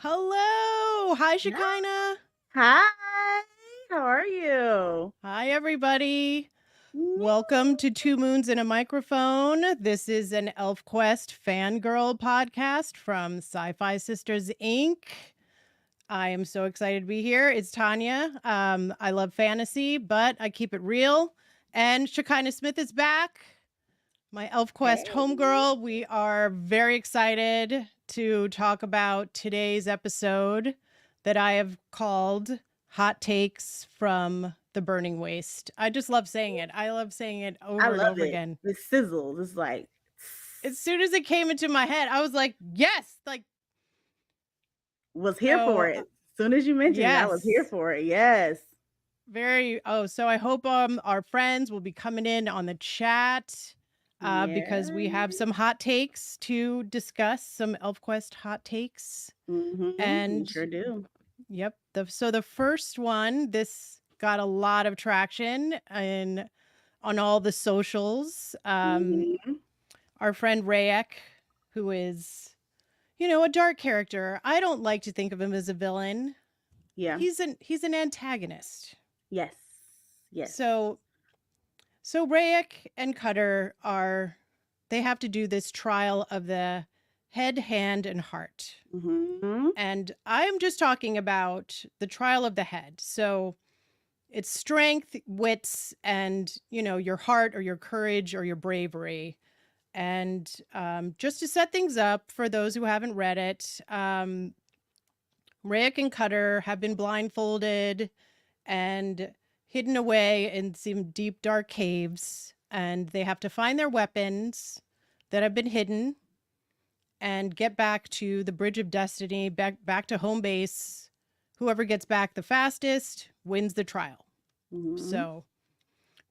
Hello. Hi, Yeah. Shekinah. Hi, how are you? Hi, everybody. Welcome to Two Moons and a Microphone. This is an ElfQuest fangirl podcast from SyFy Sistas Inc. I am so excited to be here. It's Tanya. I love fantasy, but I keep it real. And Shekinah Smith is back, my ElfQuest Hey. homegirl. We are very excited to talk about today's episode that I have called Hot Takes from the Burning Waste. I just love saying it. I love saying it I over and love over it. again. The sizzle is like, As soon as it came into my head, I was like, yes, was here for so it. As soon as you mentioned it, I was here yes. for it. Yes. So I hope our friends will be coming in on the chat because we Yeah. have some hot takes to discuss, some ElfQuest hot takes. We And sure do. yep, so the first one, this got a lot of traction on all the socials. hmm Our friend Rayek, who is, a dark character. I don't like to think of him as a villain. Yeah. He's an antagonist. Yes. Yes. So Rayek and Cutter they have to do this trial of the head, hand, and heart. hmm And I am just talking about the trial of the head. So it's strength, wits, and, your heart or your courage or your bravery. And just to set things up for those who haven't read it, Rayek and Cutter have been blindfolded and hidden away in some deep, dark caves. And they have to find their weapons that have been hidden and get back to the Bridge of Destiny, back to home base. Whoever gets back the fastest wins the trial. hmm So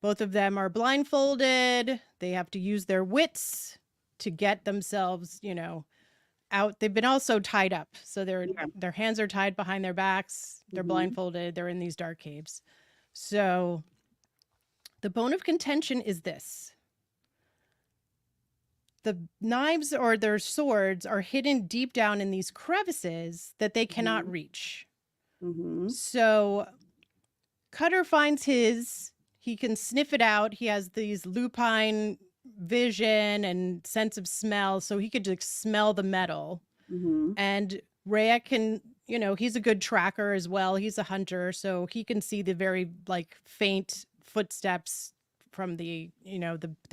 both of them are blindfolded. They have to use their wits to get themselves, out. They've been also tied up. So Yeah. their hands are tied behind their backs. They're hmm blindfolded. They're in these dark caves. So the bone of contention is this. The knives or their swords are hidden deep down in these crevices that they cannot reach. hmm So Cutter finds his, he can sniff it out. He has these lupine vision and sense of smell, so he could just smell the metal. hmm And Rhea can, he's a good tracker as well. He's a hunter, so he can see the very faint footsteps from the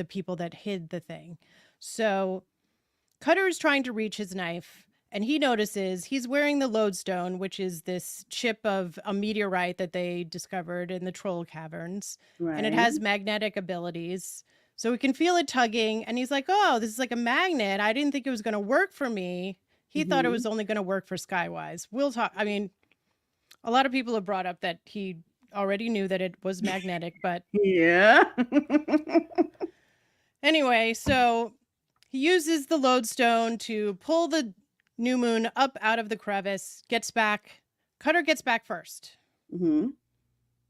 people that hid the thing. So Cutter is trying to reach his knife, and he notices he's wearing the lodestone, which is this chip of a meteorite that they discovered in the troll caverns, and it Right. has magnetic abilities. So he can feel it tugging, and he's like, "Oh, this is like a magnet. I didn't think it was going to work for me." He thought it hmm was only going to work for Skywise. We'll talk. I mean, a lot of people have brought up that he already knew that it was magnetic, but Yeah. anyway, so he uses the lodestone to pull the new moon up out of the crevice, gets back. Cutter gets back first. hmm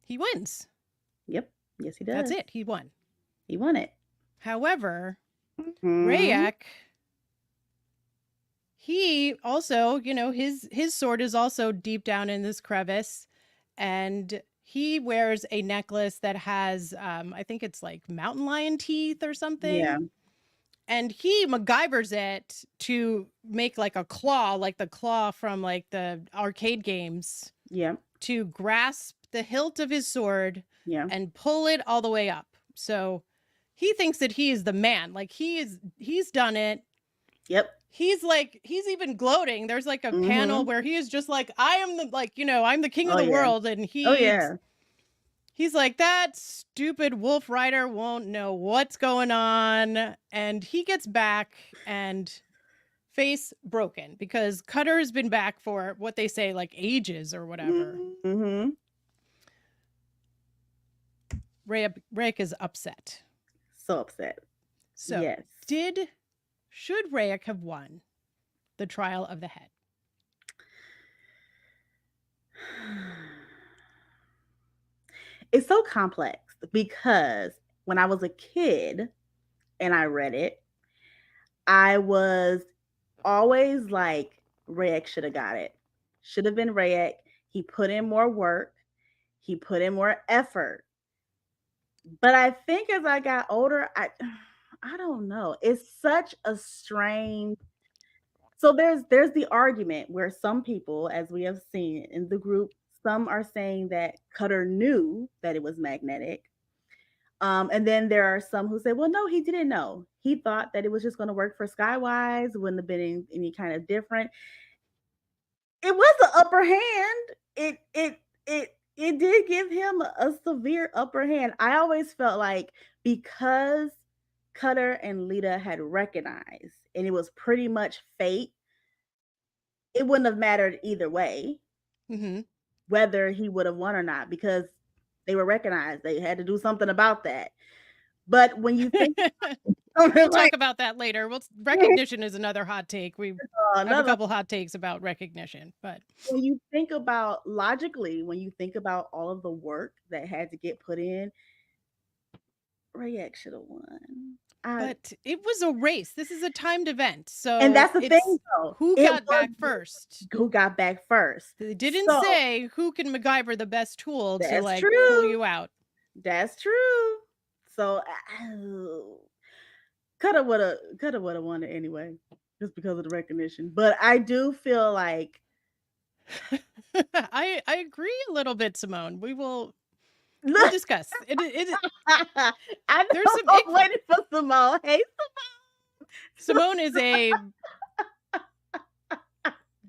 He wins. Yep. Yes, he That's does. it. He won. He won it. However, hmm Rayek, he also, his sword is also deep down in this crevice, and he wears a necklace that has, I think it's like mountain lion teeth or Yeah. something. And he MacGyvers it to make like a claw, like the claw from like the arcade games, Yeah. to grasp the hilt of his sword Yeah. and pull it all the way up. So he thinks that he is the man. Like he's done it. Yep. He's even gloating. There's like a panel Mhm. where he is just like, I am I'm the king of Oh, the yeah. world. And Oh, yeah. he's like, that stupid wolf rider won't know what's going on. And he gets back and face broken because Cutter has been back for what they say, like ages or whatever. Mhm. Rayek is upset. So upset. So, Yes. should Rayek have won the trial of the head? It's so complex because when I was a kid and I read it, I was always like, Rayek should have got it. should have been Rayek. He put in more work. He put in more effort. But I think as I got older, I don't know. It's such a strange. So there's the argument where some people, as we have seen in the group, some are saying that Cutter knew that it was magnetic. And then there are some who say, well, no, he didn't know. He thought that it was just going to work for Skywise, wouldn't have been any kind of different. It was an upper hand. It did give him a severe upper hand. I always felt like because Cutter and Lita had recognized, and it was pretty much fate, it wouldn't have mattered either way whether he would have won or not, because they were recognized. They had to do something about that. But when you think we'll talk about that later. Recognition is another hot take. We have a couple hot takes about recognition, but when you think about logically, when you think about all of the work that had to get put in, Rayek should have won. But it was a race. This is a timed event. So and that's the thing, though. Who got back first? Who got back first? They didn't say who can MacGyver the best tool to like true. pull you out. That's true. So Cutter would have won it anyway, just because of the recognition. But I do feel like I agree a little bit, Simone. We'll discuss. I'm waiting for Simone. Hey, Simone is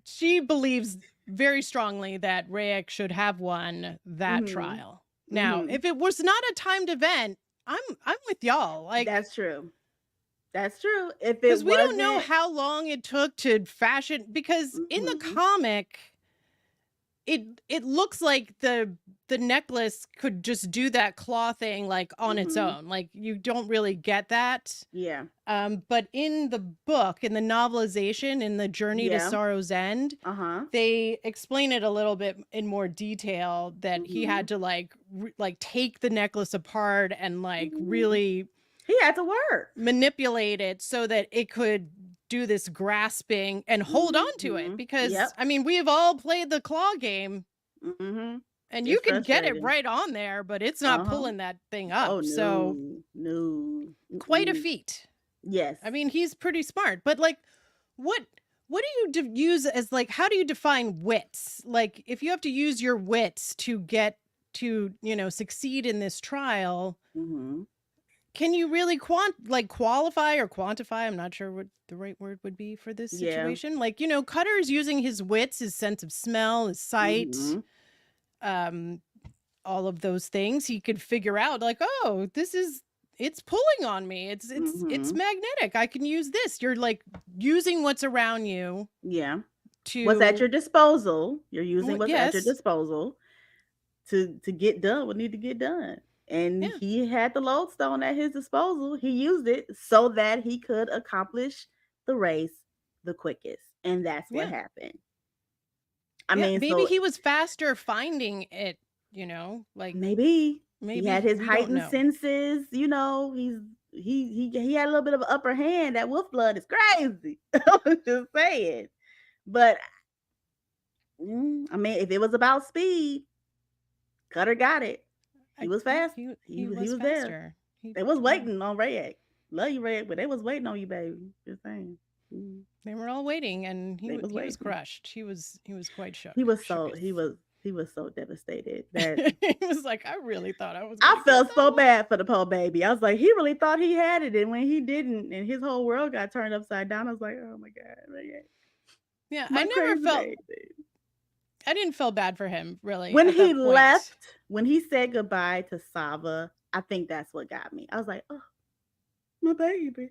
she believes very strongly that Rayek should have won that trial. Now, if it was not a timed event, I'm with y'all. Like, that's true. That's true. Because we don't know how long it took to fashion, because in the comic, it looks like the necklace could just do that claw thing like on its own. Like, you don't really get that. Yeah. But in the book, in the novelization, in the Journey to Sorrow's End, they explain it a little bit in more detail that he had to like take the necklace apart and like really he had to work, manipulate it so that it could do this grasping and hold on to it, because I mean, we have all played the claw game and you can get it right on there, but it's not pulling that thing up. So quite a feat. Yes. I mean, he's pretty smart, but like, what do you use as like, how do you define wits? Like, if you have to use your wits to get to, succeed in this trial, can you really qualify or quantify? I'm not sure what the right word would be for this situation. Like, Cutter's using his wits, his sense of smell, his sight, all of those things. He could figure out like, oh, it's pulling on me. It's magnetic. I can use this. You're like using what's around you. Yeah. What's at your disposal. You're using what's at your disposal to get done what need to get done. And he had the lodestone at his disposal. He used it so that he could accomplish the race the quickest. And that's what happened. I mean, maybe he was faster finding it, like maybe he had his heightened senses, he had a little bit of an upper hand. That wolf blood is crazy. I'm just saying. But I mean, if it was about speed, Cutter got it. He was fast. He was there. They was waiting on Rayek. Love you, Rayek, but they was waiting on you, baby. Just saying. They were all waiting, and he was crushed. He was quite shook. He was so devastated that he was like, I really thought I was. I felt so bad for the poor baby. I was like, he really thought he had it, and when he didn't, and his whole world got turned upside down, I was like, oh my God, Rayek. Yeah, I never felt. I didn't feel bad for him, really. When he left, when he said goodbye to Sava, I think that's what got me. I was like, oh, my baby.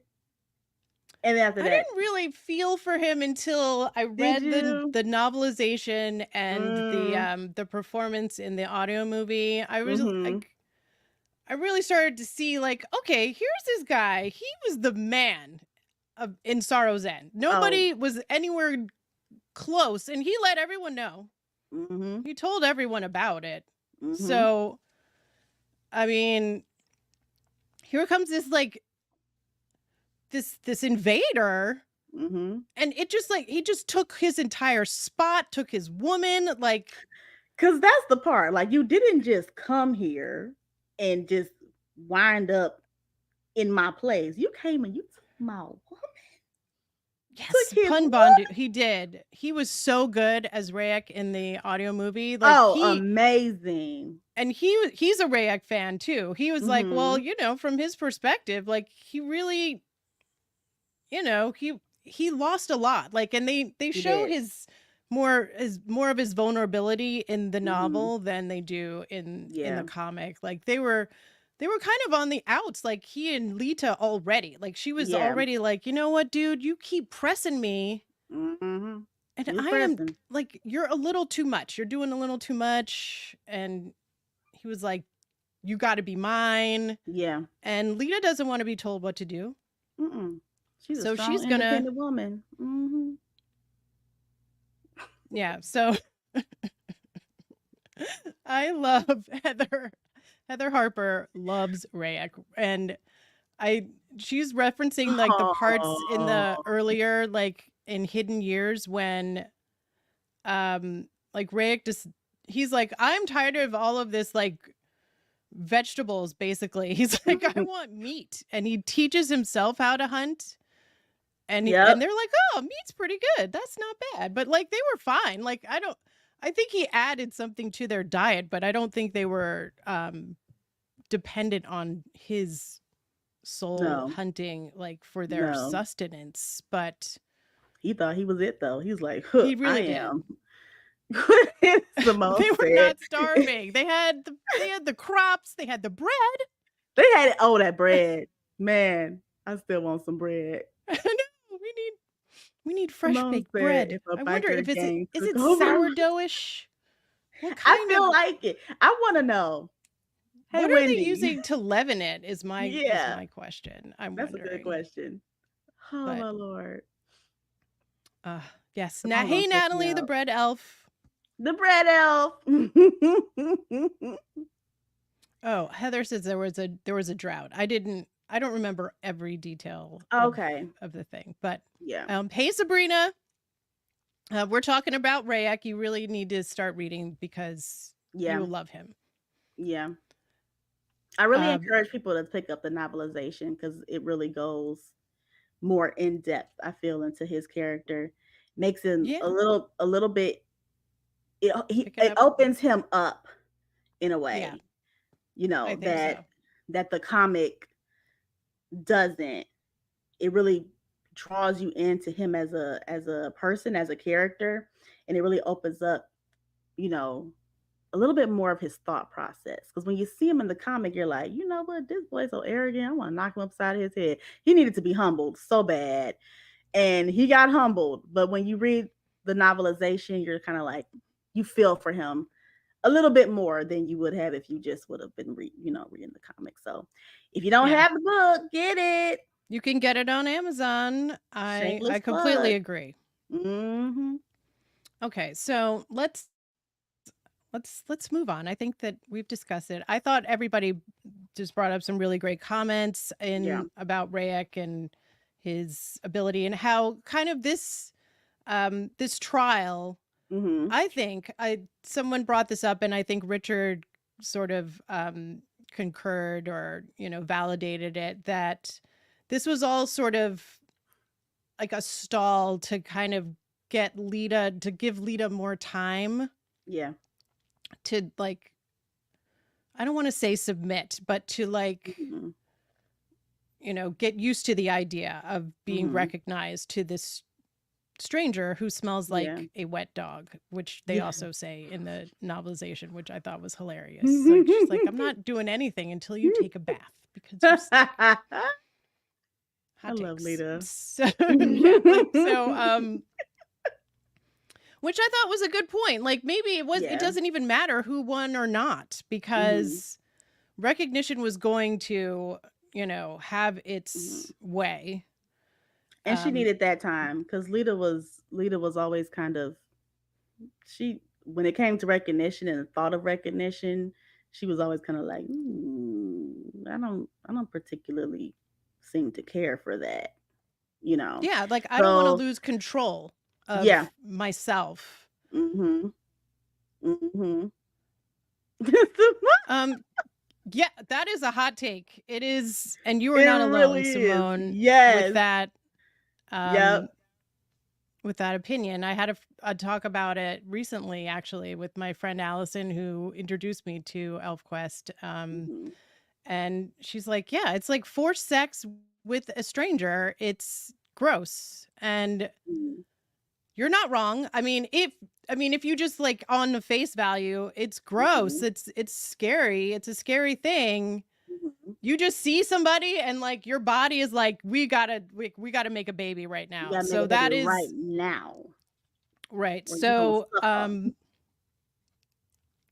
And after that, I didn't really feel for him until I read the novelization and the performance in the audio movie. I was like, I really started to see like, okay, here's this guy. He was the man in Sorrow's End. Nobody was anywhere close, and he let everyone know. He told everyone about it. So, I mean, here comes this like this invader Mhm. And it just like he just took his entire spot, took his woman, like 'Cause that's the part, like, you didn't just come here and just wind up in my place. You came and you took my woman, yes, took his pun woman. bond. He did. He was so good as Rayek in the audio movie. Like Oh, amazing. he's a Rayek fan too. He was like, well, Mhm. from his perspective, like he really, he lost a lot. Like, and they He show did. more of his vulnerability in the Mhm. novel than they do in the Yeah. comic. Like they were kind of on the outs, like he and Lita already. Like she was Yeah. already like, you know what, dude, you keep pressing me. Mhm. And He was I am pressing. like, you're a little too much. You're doing a little too much. And he was like, you got to be mine. Yeah. And Lita doesn't want to be told what to do. Mm-mm. She's a So strong, she's gonna, independent woman. Mhm. yeah. So I love Heather. Heather Harper loves Rayek. And I, she's referencing like the parts in the Oh. earlier, like in Hidden Years when, like Rayek just, he's like, I'm tired of all of this, like, vegetables basically. He's like, I want meat. And he teaches himself how to hunt. And Yep. they're like, "Oh, meat's pretty good. That's not bad." But like they were fine. Like I think he added something to their diet, but I don't think they were dependent on his soul No. hunting like for their No. sustenance, but He thought he was it though. He was like, "Huh, he I really did. am." Simone They were said. not starving. They had the crops, they had the bread. They had that bread. Man, I still want some bread. I know we need fresh Simone baked said, bread. "If a I wonder biker if gang is took it over." sourdoughish? What I kind of feel like it. I wanna know. Hey, What are they Wendy. using to leaven it is Yeah, my question. I'm that's a good wondering. question. Oh, But my lord. uh yes. Now Simone gonna hey take me Natalie the out. bread elf. The bread elf. Oh, Heather says there was a drought. I don't remember every detail Okay. of the thing. But Yeah. hey Sabrina, we're talking about Rayek. You really need to start reading because Yeah. you'll love him. Yeah. I really Um encourage people to pick up the novelization because it really goes more in depth, I feel, into his character. Makes him yeah, a little bit pick it it up. opens him up in a Yeah, way, I think that so. the comic doesn't. It really draws you into him as a person, as a character, and it really opens up, you know, a little bit more of his thought process. Because when you see him in the comic, you're like, you know what, this boy's so arrogant. I want to knock him upside his head. He needed to be humbled so bad, and he got humbled. But when you read the novelization, you're kind of like, you feel for him a little bit more than you would have if you just would have been reading the comic. So if you don't Yeah. have the book, get it. You can get it on Amazon. I Shameless completely plug. agree. Mm-hmm. Okay, so let's move on. I think that we've discussed it. I thought everybody just brought up some really great comments Yeah. in about Rayek and his ability and how kind of this trial. Mm-hmm. I think I someone brought this up and I think Richard sort of concurred or validated it that this was all sort of like a stall to kind of give Lita more time Yeah. to like I don't want to say submit, but to like, Mm-hmm. get used to the idea of being Mm-hmm. recognized to this stranger who smells Yeah. like a wet dog, which they Yeah. also say in the novelization, which I thought was hilarious. Like she's like, I'm not doing anything until you take a bath because you stink. I Hot love takes. Lita. So yeah, like so which I thought was a good point. Like maybe it Yeah. doesn't even matter who won or not Mm-hmm. because recognition was going to, have Mm-hmm. its way. And she Um needed that time because Lita was always kind of, she, when it came to recognition and the thought of recognition, she was always kind of like, I don't particularly seem to care for that. you know. Yeah, like I don't want to So lose control yeah. of myself. Mhm. Mhm. Um yeah, that is a hot take. It is, and you are It not alone, really is. Simone, Yes. Yep. um with that opinion. I had a talk about it recently actually with my friend Allison who introduced me to ElfQuest. Mhm. And she's like, "Yeah, it's like forced sex with a stranger. It's gross." And Mhm. you're not wrong. If you just like on the face value, it's gross. Mhm. It's scary. It's a scary thing. Mhm. You just see somebody and like your body is like, we gotta make a baby right You now. gotta make So a baby that right is now, right. or you gonna So suffer.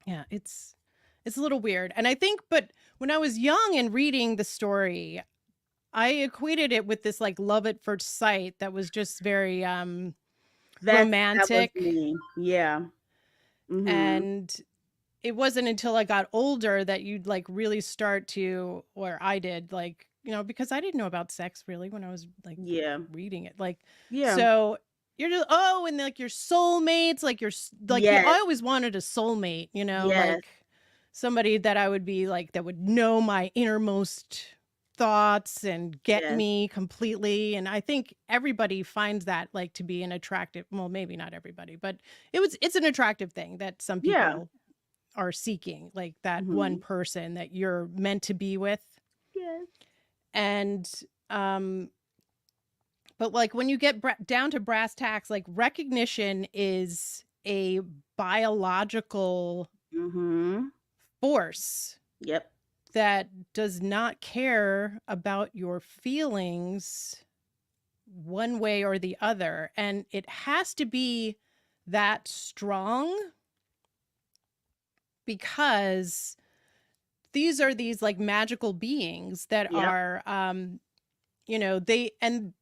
yeah, it's a little weird. And I think, but when I was young and reading the story, I equated it with this like love at first sight that was just very That was romantic. me. Yeah. Mhm. And it wasn't until I got older that you'd like really start to, or I did, like, because I didn't know about sex really when I was like Yeah. reading it. Like, Yeah. so you're just, oh, and like your soulmates, like I Yes. always wanted a soulmate, Yes. like somebody that I would be like, that would know my innermost thoughts and get Yes. me completely. And I think everybody finds that like to be an attractive, well, maybe not everybody, but it's an attractive thing that some Yeah. people are seeking, like that one Mhm. person that you're meant to be with. Yes. And um but like when you get down to brass tacks, like recognition is a biological Mhm. force Yep. that does not care about your feelings one way or the other, and it has to be that strong because these are these like magical beings that Yep. are they and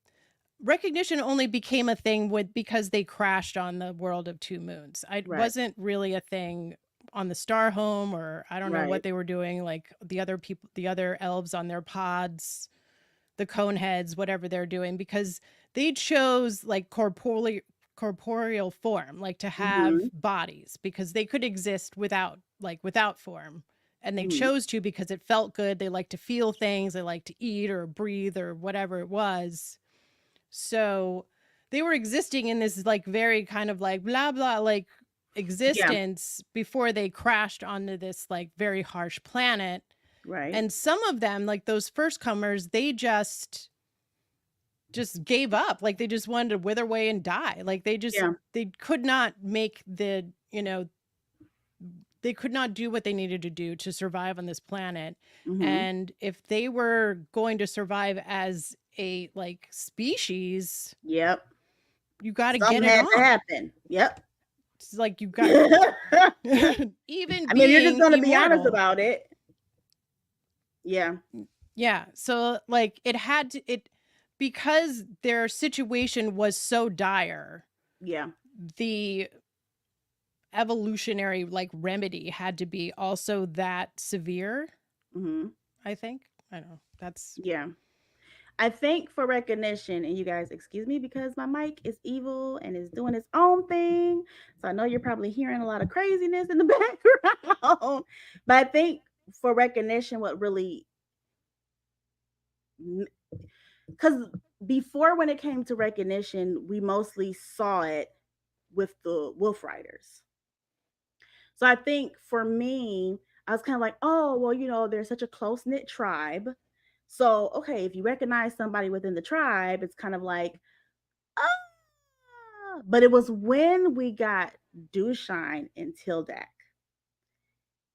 recognition only became a thing with because they crashed on the world of two moons. It Right. wasn't really a thing on the star home, or I don't know what Right. they were doing, like the other people, the other elves on their pods, the cone heads, whatever they're doing, because they chose like corporeal form, like to have Mhm. bodies because they could exist without form. And they Mhm. chose to because it felt good. They like to feel things, they like to eat or breathe or whatever it was. So they were existing in this like very kind of like blah blah like Yeah. existence before they crashed onto this like very harsh planet. Right. And some of them, like those first comers, they just gave up. Like they just wanted to wither away and die. Like Yeah. they could not make they could not do what they needed to do to survive on this planet. Mhm. And if they were going to survive as a like species, Yep. you got to get Something it had to on. happen. Yep. It's like you got even I mean, you're just being gonna be honest immortal. about it. Yeah. Yeah. So like it because their situation was so dire, Yeah. the evolutionary like remedy had to be also that severe, Mhm. I think. I don't know. That's Yeah. I think for recognition, and you guys excuse me because my mic is evil and is doing its own thing. So I know you're probably hearing a lot of craziness in the background. But I think for recognition, what really, because before when it came to recognition, we mostly saw it with the Wolf Riders. So I think for me, I was kind of like, oh, well, they're such a close knit tribe. So, okay, if you recognize somebody within the tribe, it's kind of like, but it was when we got Dewshine and Tildak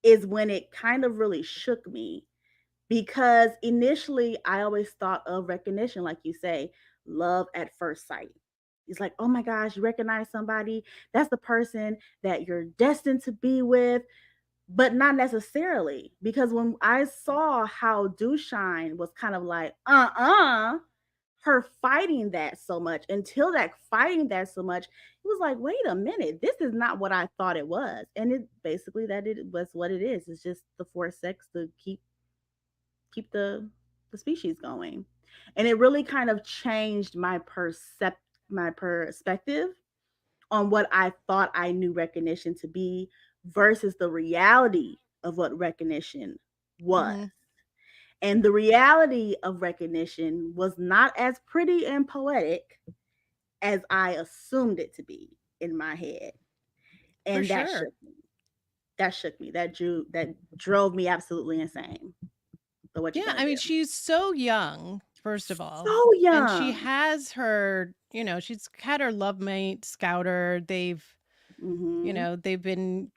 is when it kind of really shook me because initially I always thought of recognition, like you say, love at first sight. It's like, oh my gosh, you recognize somebody, that's the person that you're destined to be with, but not necessarily. Because when I saw how Dewshine was kind of like, her fighting that so much until that fighting that so much, it was like, wait a minute, this is not what I thought it was. And it basically that it was what it is. It's just the forced sex to keep the species going. And it really kind of changed my perspective on what I thought I knew recognition to be versus the reality of what recognition was. Mhm. And the reality of recognition was not as pretty and poetic as I assumed it to be in my head. For And that sure. shook me. That shook me. That drove me absolutely insane. So what you Yeah, gonna I do? mean, she's so young, first of all, So and she young. has her, she's had her love mate, Scouter. Mhm. They've been,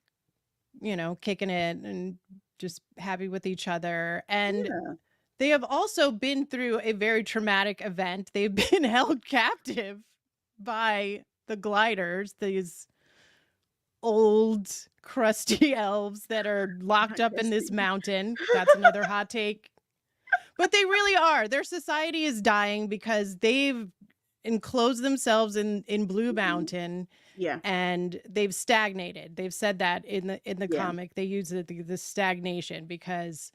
kicking it and just happy with each other. And Yeah. they have also been through a very traumatic event. They've been held captive by the gliders, these old crusty elves that are locked I up in guess this mountain. That's another hot take. But they really are. Their society is dying because they've enclosed themselves in Blue Mhm. Mountain, Yeah. and they've stagnated. They've said that in the Yeah. comic. They use the stagnation because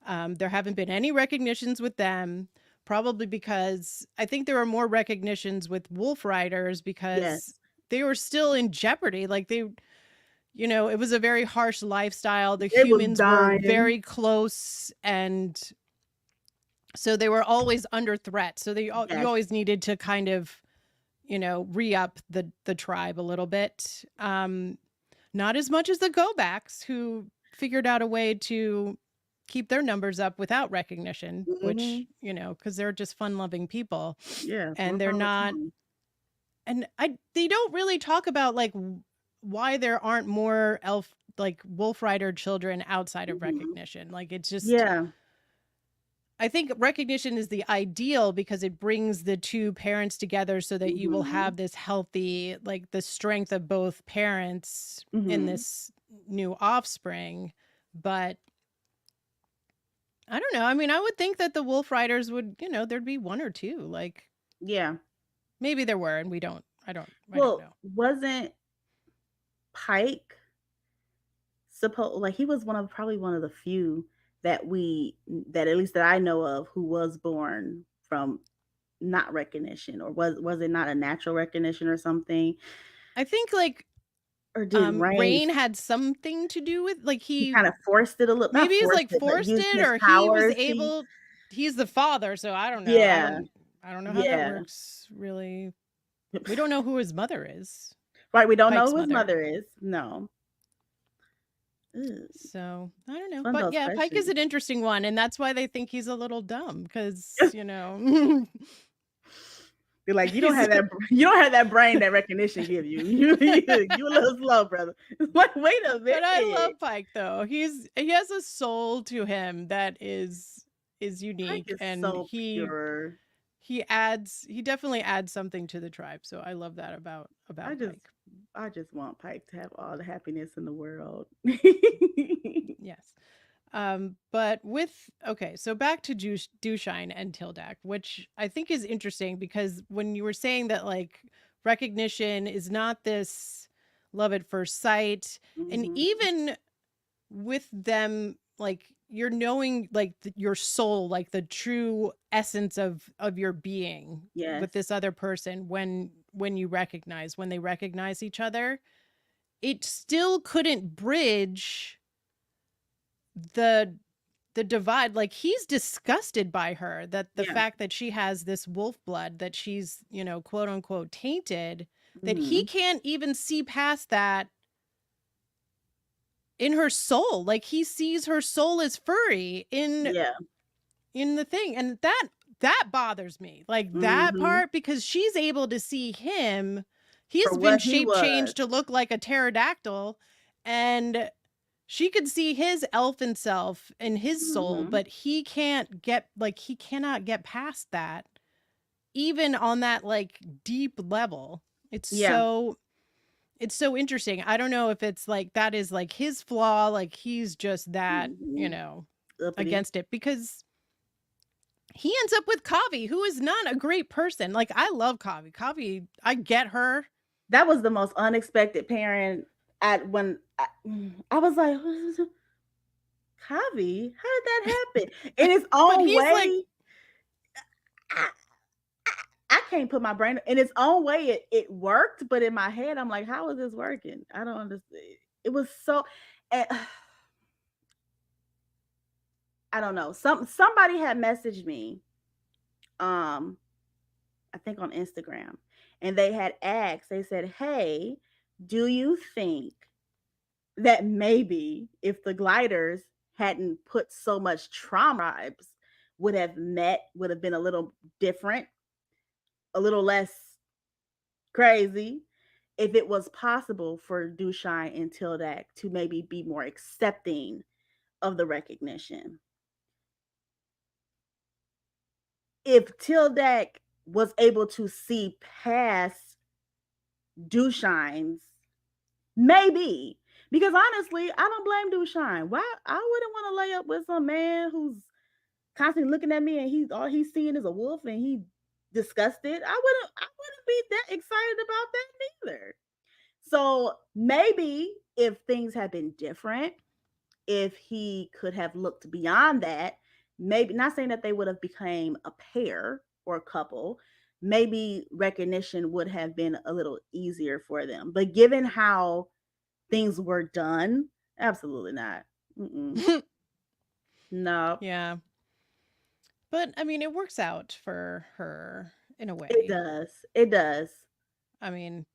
there haven't been any recognitions with them. Probably because I think there were more recognitions with Wolf Riders because Yes. they were still in jeopardy. Like it was a very harsh lifestyle. The They was humans were dying. very close, and so they were always under threat. So you Yes. always needed to kind of, re-up the tribe a little bit. Not as much as the go backs, who figured out a way to keep their numbers up without recognition, which, Mhm. because they're just fun loving people. Yeah, And work they're on the not, tongue. and they don't really talk about like why there aren't more like Wolf Rider children outside of Mhm. recognition. Like it's just, Yeah. I think recognition is the ideal because it brings the two parents together so that you will Mhm. have this healthy, like the strength of both parents in Mhm. this new offspring. But I don't know. I mean, I would think that the Wolf Riders would, there'd be one or two. Like Yeah. maybe there were, and we don't. I don't Well, know. wasn't Pike supposed like he was probably one of the few that at least that I know of who was born from not recognition, or was it not a natural recognition or something? I think like Or did Rain Rain had something to do with like he he kind of forced it a little, not maybe he's forced like it, but forced used it his or he was powers. He able he's the father, so I don't know. Yeah. I don't know how that Yeah. works really. We don't know who his mother is. Right, we don't know Pike's who his mother. mother is. No. Ugh, So, I don't it's know. one of But those yeah, Pike is questions. an interesting one, and that's why they think he's a little dumb cuz, You're like, he's you don't have that brain that recognition give you. You a little slow, brother. It's like, wait a but I minute. love Pike though. He has a soul to him that is Pike unique, is and so pure. he definitely adds something to the tribe. So I love that I about just Pike. I just want Pike to have all the happiness in the world. Yes. But with okay, so back to Dushine and Tildak, which I think is interesting because when you were saying that like recognition is not this love at first sight, and Mhm. even with them, like you're knowing like your soul, like the true essence of your being Yes. with this other person when when they recognize each other, it still couldn't bridge the divide. Like he's disgusted by her, that the Yeah. fact that she has this wolf blood, that she's, quote unquote tainted, that he Mhm. can't even see past that in her soul. Like he sees her soul as furry Yeah. in the thing, and that bothers me. Like that Mhm. part, because she's able to see him. For He's been what he shape was. changed to look like a pterodactyl, and she could see his elfin self in his soul, Mhm. but he cannot get past that, even on that like deep level. It's Yeah. so it's so interesting. I don't know if it's like that is like his flaw, like he's just that, Mhm. Uppity. against it, because he ends up with Kavi, who is not a great person. Like I love Kavi. Kavi, I get her. That was the most unexpected parent at when I was like, Kavi, how did that happen? In its But own he's like way, I, I can't put my brain in its own way. It worked, but in my head, I'm like, how is this working? I don't understand. It was so. And, I don't know. Somebody had messaged me, um, I think on Instagram, and they had asked. They said, "Hey, do you think that maybe if the gliders hadn't put so much trauma tribes would have been a little different, a little less crazy, if it was possible for Dushine and Tildak to maybe be more accepting of the recognition. If Tildak was able to see past Dushine's, maybe. Because honestly, I don't blame Dushine. Why I wouldn't want to lay up with some man who's constantly looking at me and all he's seeing is a wolf and he disgusted. I wouldn't be that excited about that neither. So maybe if things had been different, if he could have looked beyond that, maybe not saying that they would have became a pair or a couple, maybe recognition would have been a little easier for them. But given how things were done, absolutely not. Mm-mm. No, Yeah. But I mean, it works out for her in a it way. does. It does. I mean,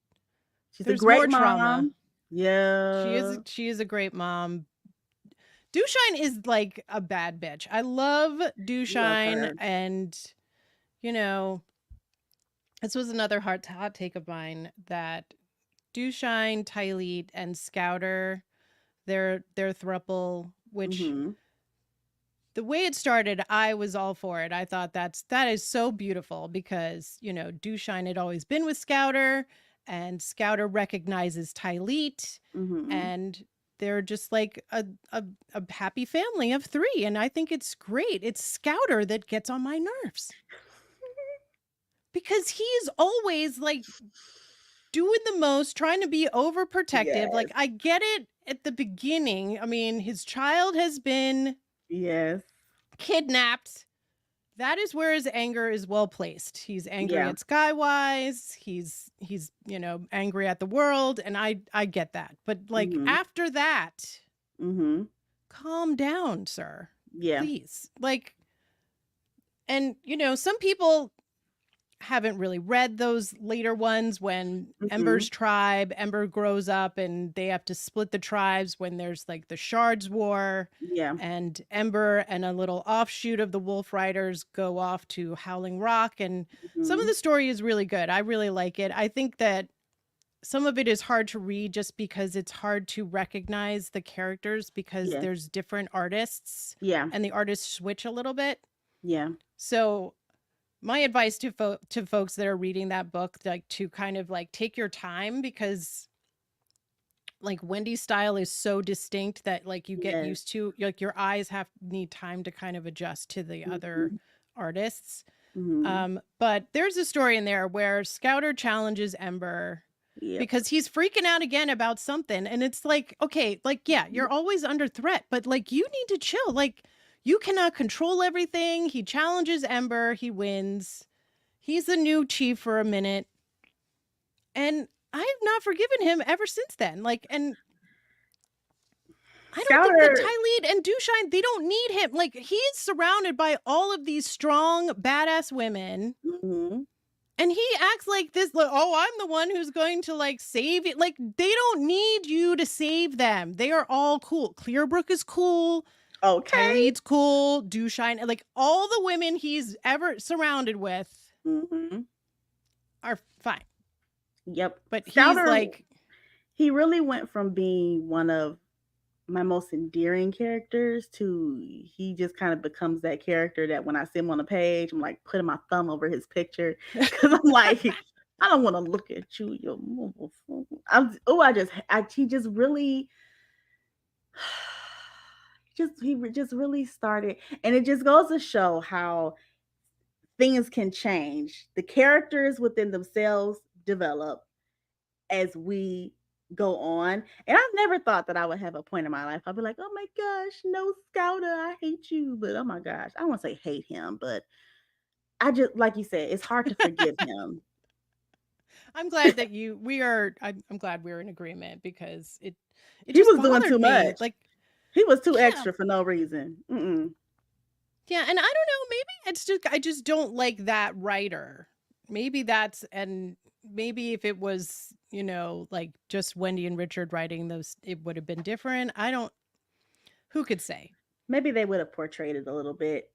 She's a there's great more trauma. mom. Yeah, She is a great mom. Dushine is like a bad bitch. I love love Dushine, her. and you know, this was another hot take of mine that Dushine, Tyleet, and Scouter, their thruple, which Mm-hmm. the way it started, I was all for it. I thought that is so beautiful because, Dushine had always been with Scouter, and Scouter recognizes Tyleet, Mm-hmm. and they're just like a happy family of three. And I think it's great. It's Scouter that gets on my nerves because he's always like doing the most, trying to be overprotective. Yes. Like, I get it at the beginning. I mean, his child has been Yes. kidnapped. That is where his anger is well placed. He's angry Yeah. at Skywise. He's angry at the world, and I get that. But like Mm-hmm. after that, Mm-hmm. calm down, sir. Yeah. Please. Like, and some people haven't really read those later ones when Mm-hmm. Ember grows up and they have to split the tribes when there's like the Shards War, Yeah. and Ember and a little offshoot of the Wolf Riders go off to Howling Rock, and some of Mm-hmm. the story is really good. I really like it. I think that some of it is hard to read just because it's hard to recognize the characters because Yes. there's different artists Yeah. and the artists switch a little bit. Yeah. So my advice to folks that are reading that book, like, to kind of like take your time, because like Wendy's style is so distinct that like you get Yes. used to, like, your eyes need time to kind of adjust to the other Mm-hmm. artists. Mm-hmm. But there's a story in there where Scouter challenges Ember Yep. because he's freaking out again about something, and it's like, okay, like, yeah, you're always under threat, but like, you need to chill. Like, you cannot control everything. He challenges Ember, he wins. He's the new chief for a minute, and I've not forgiven him ever since then. Like, and I don't think that Scouter. Tylead and Dushine, they don't need him. Like, he's surrounded by all of these strong, badass women, Mm-hmm. and he acts like this, like, oh, I'm the one who's going to like save it. Like, they don't need you to save them. They are all cool. Clearbrook is cool. Okay. Tylead's cool. Dushine, like, all the women he's ever surrounded with Mm-hmm. are fine. Yep. But he's Scouter, like, he really went from being one of my most endearing characters to he just kind of becomes that character that when I see him on the page, I'm like putting my thumb over his picture because I'm like, I don't want to look at you, you motherfucker. He just really just really started, and it just goes to show how things can change. The characters within themselves develop as we go on. And I never thought that I would have a point in my life. I'll be like, oh my gosh, no Scouter, I hate you. But oh my gosh, I don't want to say hate him, but I just, like you said, it's hard to forgive him. I'm glad that I'm glad we're in agreement because it He just was doing too bothered me. much. Like, He was too yeah, extra for no reason. Mm-mm. yeah, and I don't know, maybe I just don't like that writer. Maybe and maybe if it was, like just Wendy and Richard writing those, it would have been different. Who could say? Maybe they would have portrayed it a little bit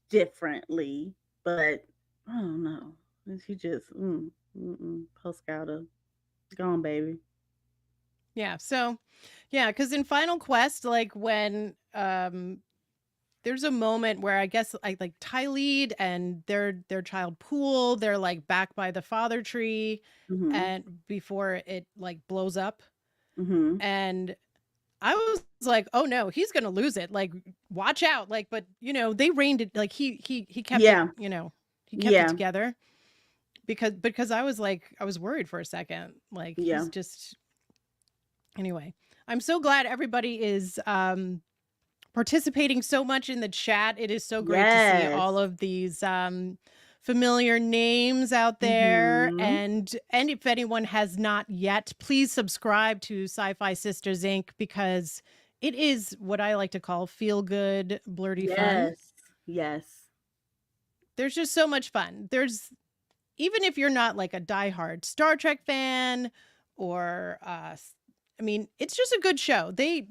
differently, but I don't know. He just post scouter gone, baby. Yeah. So, yeah, because in Final Quest, like when there's a moment where I guess I like Tylead and their child Pool, they're like back by the father tree, Mm-hmm. and before it like blows up, Mm-hmm. and I was like, oh no, he's gonna lose it. Like, watch out. Like, but they reined it. Like he kept it. Yeah. He kept it Yeah. together because I was like, I was worried for a second. Like Yeah. he's just anyway. I'm so glad everybody is participating so much in the chat. It is so great to see Yes. all of these familiar names out there. Mm-hmm. And if anyone has not yet, please subscribe to SyFy Sistas Inc. because it is what I like to call feel good, blurty fun. Yes. Yes. There's just so much fun. Even if you're not like a diehard Star Trek fan or it's just a good show. They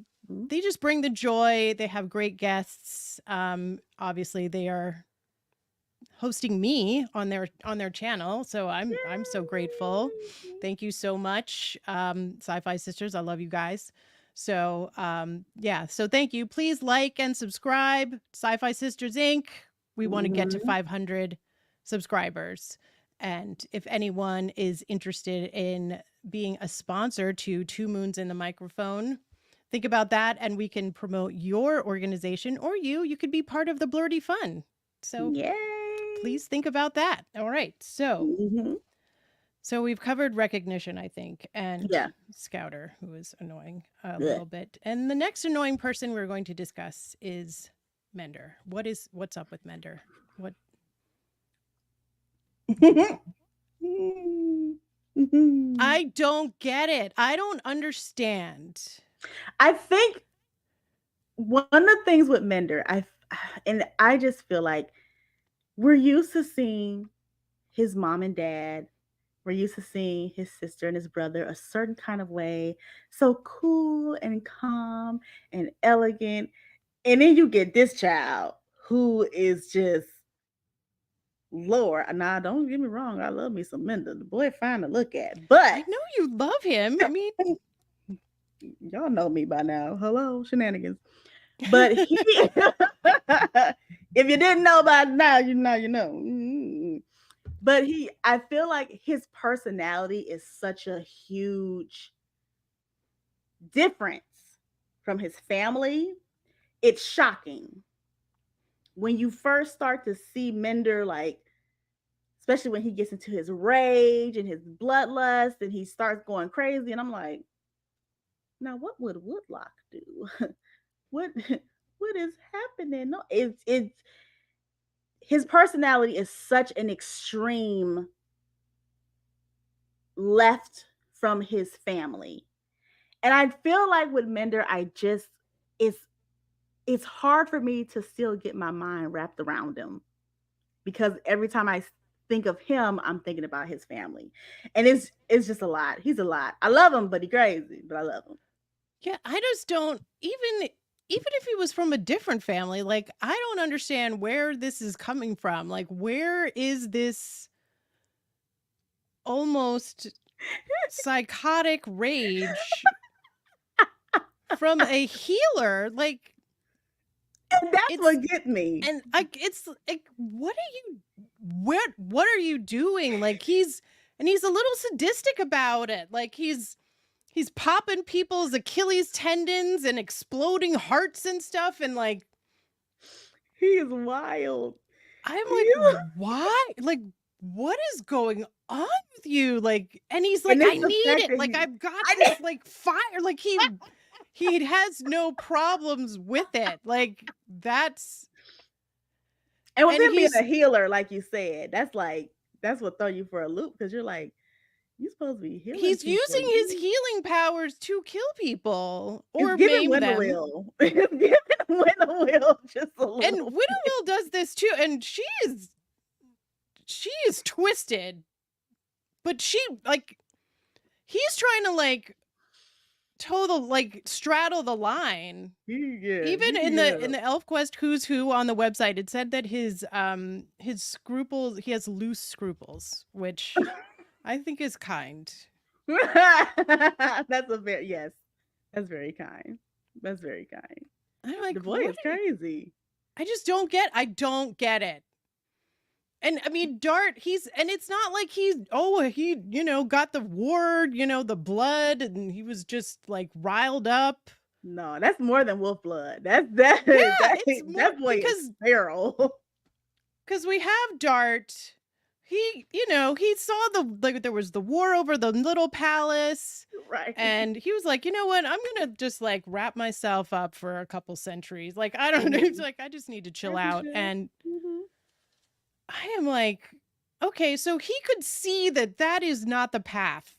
just bring the joy. They have great guests. Obviously they are hosting me on their channel, so I'm so grateful. Thank you so much, SyFy Sisters. I love you guys. So so thank you. Please like and subscribe. SyFy Sisters Inc. We want to get to 500 subscribers, and if anyone is interested in being a sponsor to Two Moons in the Microphone, think about that, and we can promote your organization, or you could be part of the blurty fun. So Yay. please think about that. All right. So Mm-hmm. so we've covered recognition, I think, and Yeah. Scouter, who is annoying a little bit. And the next annoying person we're going to discuss is Mender. What's up with Mender? What? I don't get it. I don't understand. I think one of the things with Mender, I just feel like we're used to seeing his mom and dad. We're used to seeing his sister and his brother a certain kind of way, so cool and calm and elegant. And then you get this child who is just Lord. Now, don't get me wrong, I love me some Mender. The boy fine to look at, but I know you love him. I mean, y'all know me by now. Hello, shenanigans. But he, if you didn't know by now, you know. Mm-hmm. But I feel like his personality is such a huge difference from his family. It's shocking when you first start to see Mender, like, especially when he gets into his rage and his bloodlust and he starts going crazy. And I'm like, now what would Woodlock do? what is happening? No, it's his personality is such an extreme left from his family. And I feel like with Mender, it's hard for me to still get my mind wrapped around him, because every time I think of him, I'm thinking about his family. And it's just a lot. He's a lot. I love him, but he's crazy, but I love him. Yeah, I just don't even if he was from a different family, like I don't understand where this is coming from. Like, where is this almost psychotic rage from a healer? Like, and that's what gets me. And it's like, what are you doing? Like, he's a little sadistic about it. Like, he's popping people's Achilles tendons and exploding hearts and stuff, and like, he is wild. I'm like, why? Like, what is going on with you? Like, and he's like, I need it. Like, I've got this like fire. Like, he has no problems with it. Like, that's. And with And him being a he's healer, like you said, that's what throw you for a loop because you're like, you supposed to be healing he's people. using his healing powers to kill people It's or giving maim win the them. will. It's giving win the will just a And little. Winnowill does this too, and she is twisted, but she like he's trying to like straddle the line. Even in the ElfQuest Who's Who on the website, it said that his scruples, he has loose scruples, which I think is kind. That's a very yes. That's very kind. That's very kind. I'm like, The boy is crazy. I don't get it. And I mean, Dart, and it's not like he got the ward, the blood, and he was just like riled up. No, that's more than wolf blood. That's It's more that boy is feral. Because we have Dart. He saw there was the war over the little palace. Right. And he was like, you know what? I'm going to just like wrap myself up for a couple centuries. Like, I don't know. He's like, I just need to chill out. And I am like, okay, so he could see that is not the path.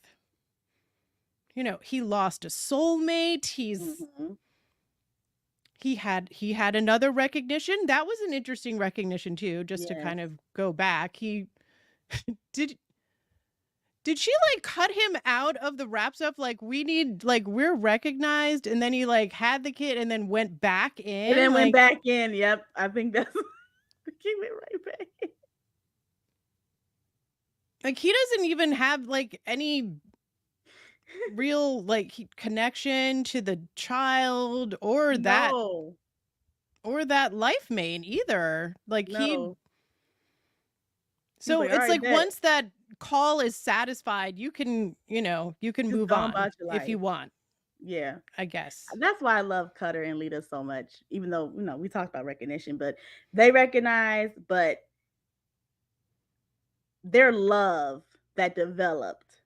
He lost a soulmate. He had another recognition. That was an interesting recognition too, just to kind of go back. He did she like cut him out of the wrap stuff? Like we're recognized, and then he like had the kid and then went back in. And then went back in. Yep. I think that's he went right back in. Like he doesn't even have like any real like connection to the child or that life mate either. Like so it's like once that call is satisfied, you can move on if you want. Yeah, I guess that's why I love Cutter and Lita so much. Even though we talked about recognition, but they recognize, but their love that developed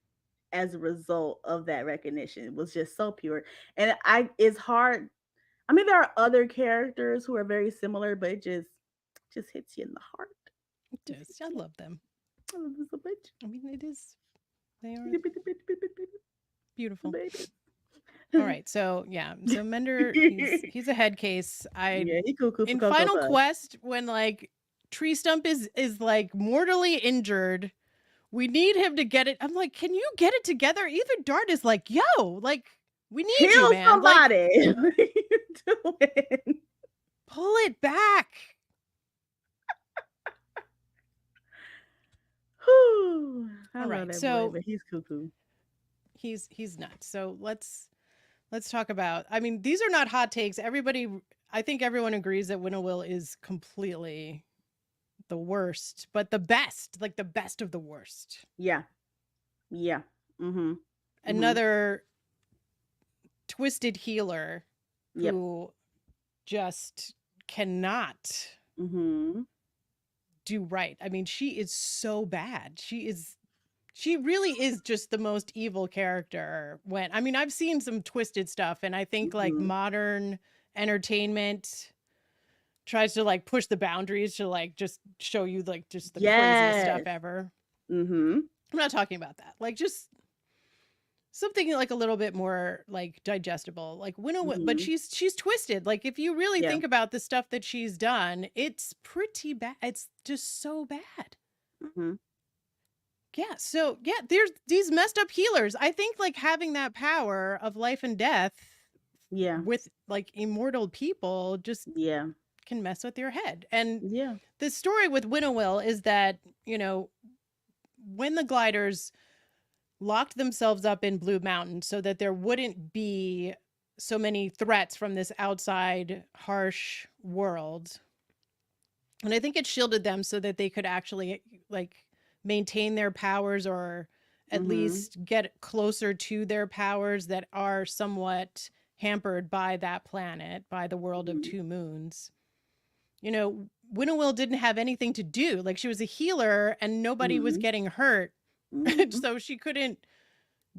as a result of that recognition was just so pure. And it's hard. I mean, there are other characters who are very similar, but it just hits you in the heart. It does. I love them. I love them so much. I mean, it is. They are beautiful. All right, so so Mender, he's a head case. In Final Quest, when like Tree Stump is like mortally injured, we need him to get it. I'm like, can you get it together? Even Dart is like, yo, like we need you, man. Somebody. Like, what are you doing? Pull it back. All right, so boy, but he's cuckoo. He's nuts. So let's talk about. I mean, these are not hot takes. I think everyone agrees that Winnowill is completely the worst, but the best, like the best of the worst. Yeah. Another twisted healer who just cannot do right. I mean, she is so bad. She really is just the most evil character. I've seen some twisted stuff, and I think like modern entertainment tries to like push the boundaries to like just show you like just the craziest stuff ever. I'm not talking about that. Like just something like a little bit more like digestible, like Winnowill, but she's twisted. Like if you really think about the stuff that she's done, it's pretty bad. It's just so bad. Yeah. So there's these messed up healers. I think like having that power of life and death with like immortal people just can mess with your head. And the story with Winnowill is that, when the gliders locked themselves up in Blue Mountain so that there wouldn't be so many threats from this outside harsh world. And I think it shielded them so that they could actually like maintain their powers or at least get closer to their powers that are somewhat hampered by that planet, by the world of two moons. Winnowill didn't have anything to do. Like she was a healer and nobody was getting hurt. So she couldn't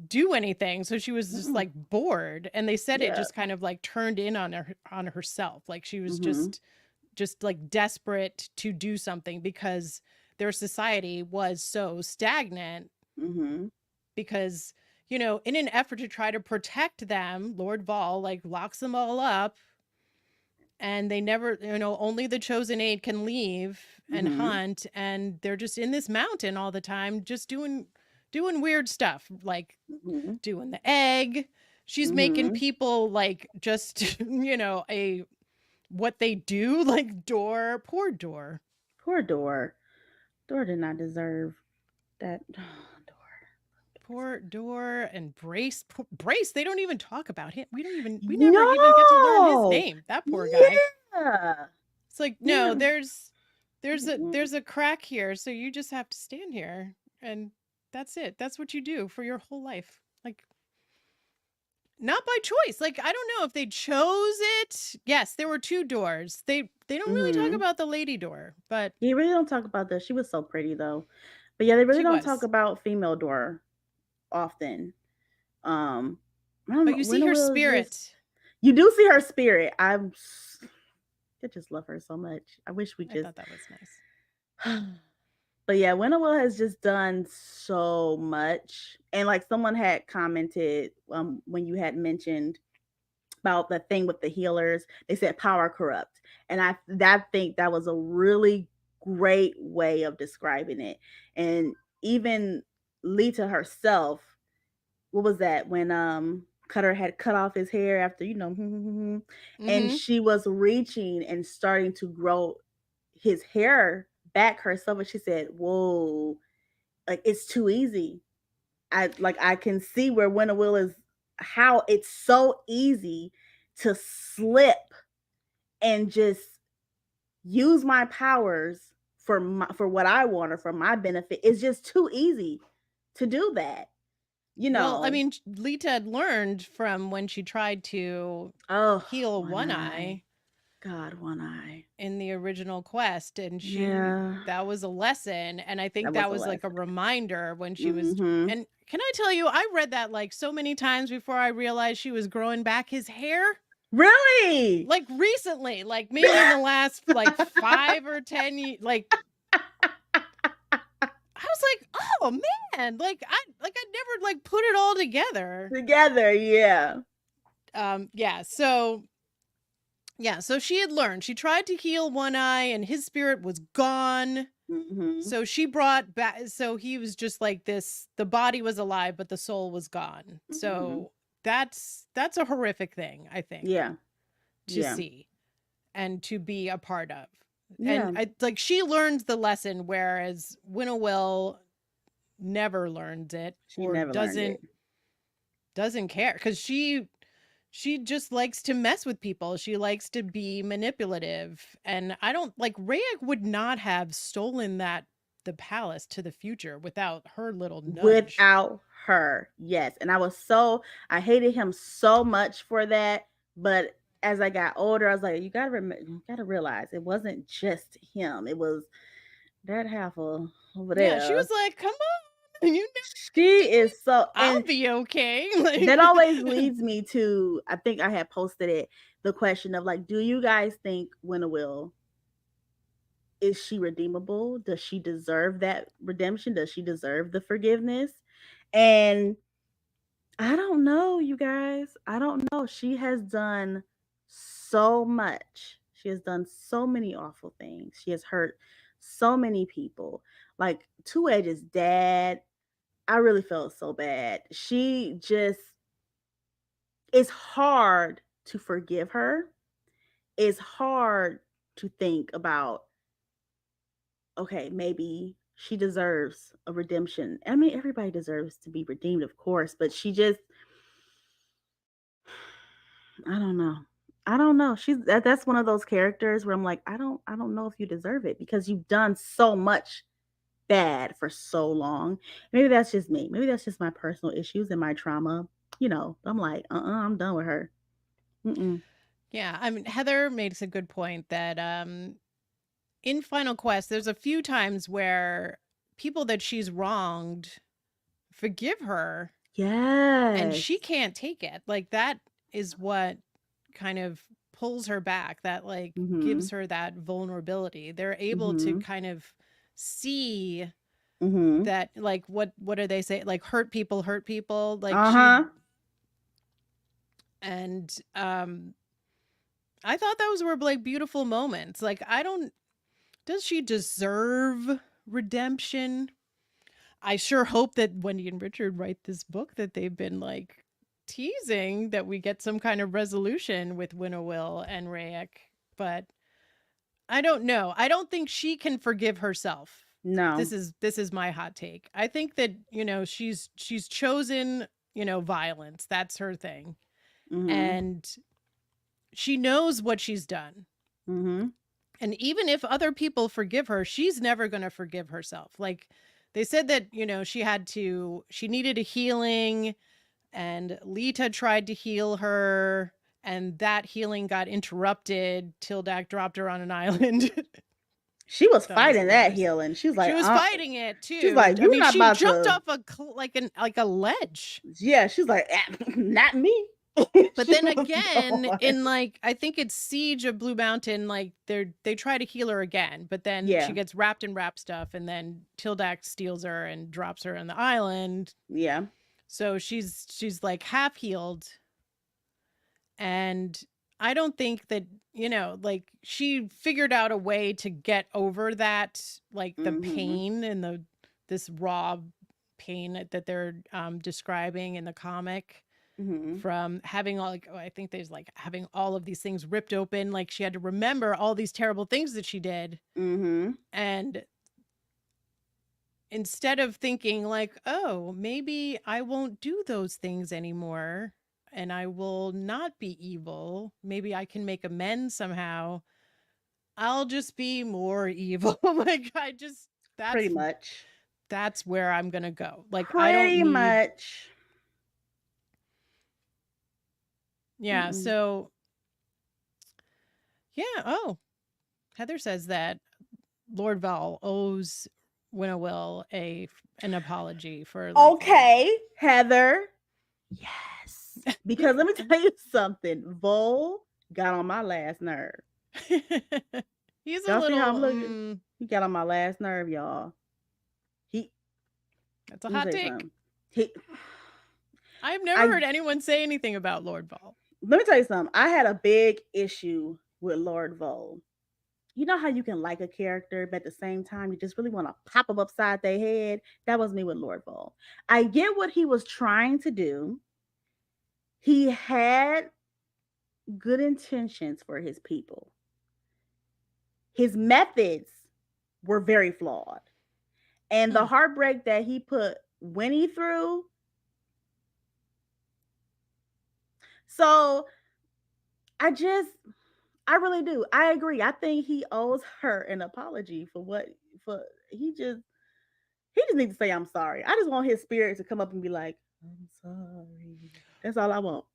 do anything. So she was just like bored. And they said it just kind of like turned in on herself. Like she was just just like desperate to do something because their society was so stagnant. Mm-hmm. Because, you know, in an effort to try to protect them, Lord Vol like locks them all up, and they never, you know, only the chosen eight can leave and Mm-hmm. hunt, and they're just in this mountain all the time just doing weird stuff, like Mm-hmm. doing the egg. She's making Mm-hmm. people like just you know, a what they do, like Door, poor Door. Poor Door. Door did not deserve that. Poor Door and Brace. Brace, they don't even talk about him. We never even get to learn his No. name. That poor guy. Yeah. It's like, no, Yeah. there's Mm-mm. a crack here, so you just have to stand here and that's it. That's what you do for your whole life. Like, not by choice. Like, I don't know if they chose it. Yes, there were two doors. They don't really talk Mm-hmm. about the lady door, but You really don't talk about this. She was so pretty though. But yeah, they really she don't talk was. about female Door often. Um, I don't But know. you see Winter her Will is just spirit. you do see her spirit. I just love her so much. I wish we I just thought that was nice. but yeah, Winnowill has just done so much. And like someone had commented when you had mentioned about the thing with the healers, they said power corrupt. And I think that was a really great way of describing it. And even Lita herself, what was that when Cutter had cut off his hair after, and Mm-hmm. she was reaching and starting to grow his hair back herself, and she said, "Whoa, like it's too easy." I can see where Winnowill is, how it's so easy to slip and just use my powers for what I want or for my benefit. It's just too easy to do that. You Well, I know. mean, Lita had learned from when she tried to Oh, heal one One eye. Eye God, one eye. in the original quest, and Yeah, that was a lesson, and I that think was that a was like a lesson. reminder when she was. Mm-hmm. And can I tell you, I read that like so many times before I realized she was growing back his hair. Really? Like recently, like maybe in the last like 5 or 10 years, like I was like, oh man, I never like put it all together. Together, yeah. Yeah, so yeah, so she had learned. She tried to heal One Eye and his spirit was gone. Mm-hmm. So she brought back, so he was just like this, the body was alive but the soul was gone. Mm-hmm. So that's a horrific thing, I think, Yeah, to yeah, see and to be a part of. And yeah. I like she learns the lesson, whereas Winnowill never learns it She or never learned it. doesn't care, because she just likes to mess with people. She likes to be manipulative. And I don't like Rayek would not have stolen the palace to the future without her little nudge. Without her, yes. And I hated him so much for that. But as I got older, I was like, you gotta realize it wasn't just him. It was that half over Yeah, she was there. like, "Come on, you know, She is so, I'll and be okay." that Like, always leads me to, I think I had posted it, the question of like, do you guys think Winnowill, is she redeemable? Does she deserve that redemption? Does she deserve the forgiveness? And I don't know, you guys. I don't know. She has done so much. She has done so many awful things. She has hurt so many people. Like Two Edge's dad, I really felt so bad. She just, it's hard to forgive her. It's hard to think about, okay, maybe she deserves a redemption. I mean, everybody deserves to be redeemed, of course, but she just, I don't know. I don't know. That's one of those characters where I'm like, I don't know if you deserve it because you've done so much bad for so long. Maybe that's just me. Maybe that's just my personal issues and my trauma. I'm like, I'm done with her. Mm-mm. yeah, I mean, Heather makes a good point that in Final Quest, there's a few times where people that she's wronged forgive her and Yes. she can't take it. Like that is what kind of pulls her back, that like Mhm. gives her that vulnerability. They're able to Mhm. kind of see Mhm. that, like, what do they say, like, hurt people, like she. Uh-huh. And I thought those were like beautiful moments. Like, I don't, does she deserve redemption? I sure hope that Wendy and Richard write this book that they've been like teasing, that we get some kind of resolution with Winnowill and Rayek. But I don't know. I don't think she can forgive herself. No. This is my hot take. I think that, she's chosen, violence. That's her thing. Mhm. And she knows what she's done. Mhm. And even if other people forgive her, she's never going to forgive herself. Like, they said that, she needed a healing, and Lita tried to heal her, and that healing got interrupted. Tildak dropped her on an island. She was That was fighting that hilarious. healing. She was She like, was fighting it she's too. like, I you mean, not she about jumped to. off like a ledge. Yeah, she's like, not me. But She then was again, going. in like, I think it's Siege of Blue Mountain, like they try to heal her again, but then she Yeah. gets wrapped in wrap stuff, and then Tildak steals her and drops her on the island. Yeah. So she's like half healed, and I don't think that, like, she figured out a way to get over that, like the Mhm. pain and this raw pain that they're describing in the comic, Mhm. from having all, like, I think there's like having all of these things ripped open, like she had to remember all these terrible things that she did. Mhm. And instead of thinking like, oh, maybe I won't do those things anymore and I will not be evil, maybe I can make amends somehow, I'll just be more evil. Like, I just, Pretty much. that's where I'm gonna go. Like, I don't Pretty need. much. Yeah, Mm-mm. so yeah. Oh, Heather says that Lord Val owes Winnowill an apology for, like, Okay, Heather. Yes. yeah. Because let me tell you something. Vol got on my last nerve. He's a Y'all see how I'm little looking? He got on my last nerve, y'all. He that's a Let me hot tell you take. something. He I've never I heard anyone say anything about Lord Val. Let me tell you something. I had a big issue with Lord Vol. You know how you can like a character, but at the same time, you just really want to pop them upside their head? That was me with Lord Vol. I get what he was trying to do. He had good intentions for his people. His methods were very flawed. And the Mm. heartbreak that he put Winnie through. So I really do. I agree. I think he owes her an apology for what for he just needs to say I'm sorry. I just want his spirit to come up and be like, I'm sorry. That's all I want.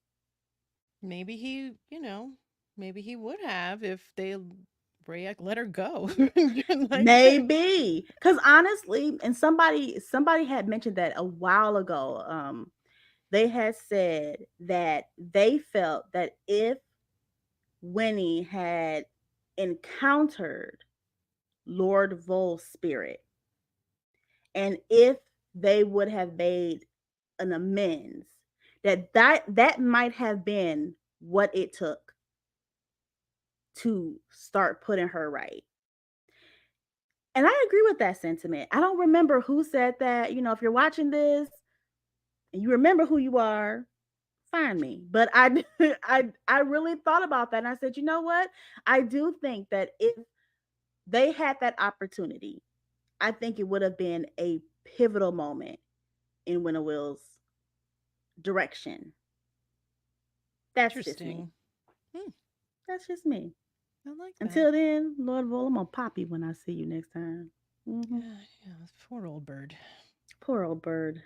Maybe maybe he would have if they Rayek let her go. Like, Maybe. Cause honestly, and somebody had mentioned that a while ago. They had said that they felt that if Winnie had encountered Lord Vol's spirit, and if they would have made an amends, that might have been what it took to start putting her right. And I agree with that sentiment. I don't remember who said that. If you're watching this and you remember who you are, find me. But I I really thought about that, and I said, you know what? I do think that if they had that opportunity, I think it would have been a pivotal moment in Winnowill's direction. That's just me. interesting. Hmm, That's just me. I like that. Until then, Lord Vol, I'm gonna pop you when I see you next time. Yeah, poor old bird. Poor old bird.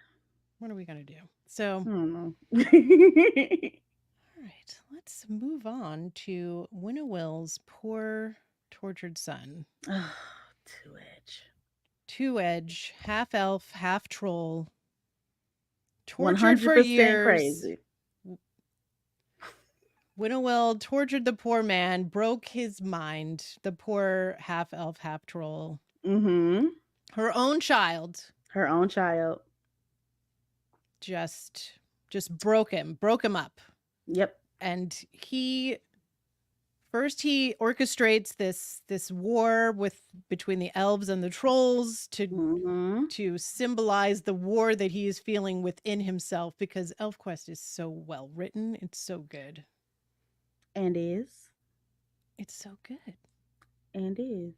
What are we gonna do? So, I don't know. all right, let's move on to Winnowill's poor tortured son. Two edge. Two edge, half elf, half troll, One tortured hundred for percent years. crazy. Winnowill tortured the poor man, broke his mind, the poor half elf, half troll. Mm-hmm. Her own child Her own child. just broke him up. Yep. And he orchestrates this war between the elves and the trolls to symbolize the war that he is feeling within himself, because ElfQuest is so well written. It's so good. And is. It's so good. And is.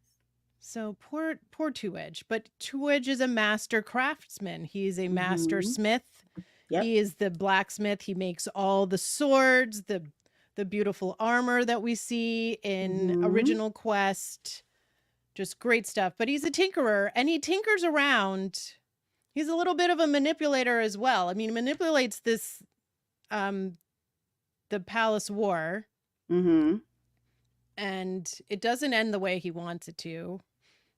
So poor Two Edge. But Two Edge is a master craftsman. He's a master smith. Yep. He is the blacksmith. He makes all the swords, the beautiful armor that we see in original Quest. Just great stuff. But he's a tinkerer, and he tinkers around. He's a little bit of a manipulator as well. I mean, he manipulates this the palace war. And it doesn't end the way he wants it to.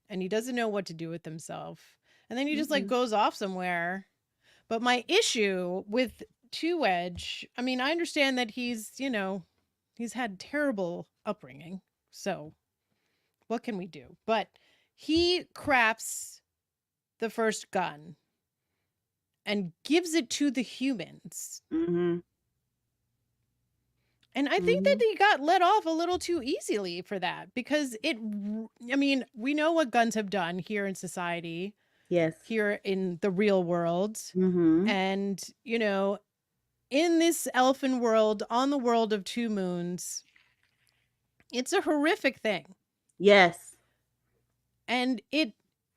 And he doesn't know what to do with himself. And then he just like goes off somewhere. But my issue with Two Edge, I mean, I understand that he's had terrible upbringing. So what can we do? But he crafts the first gun and gives it to the humans. And I think that he got let off a little too easily for that, because we know what guns have done here in society. Yes. Here in the real world. And, in this elfin world, on the world of Two Moons, it's a horrific thing. Yes. And it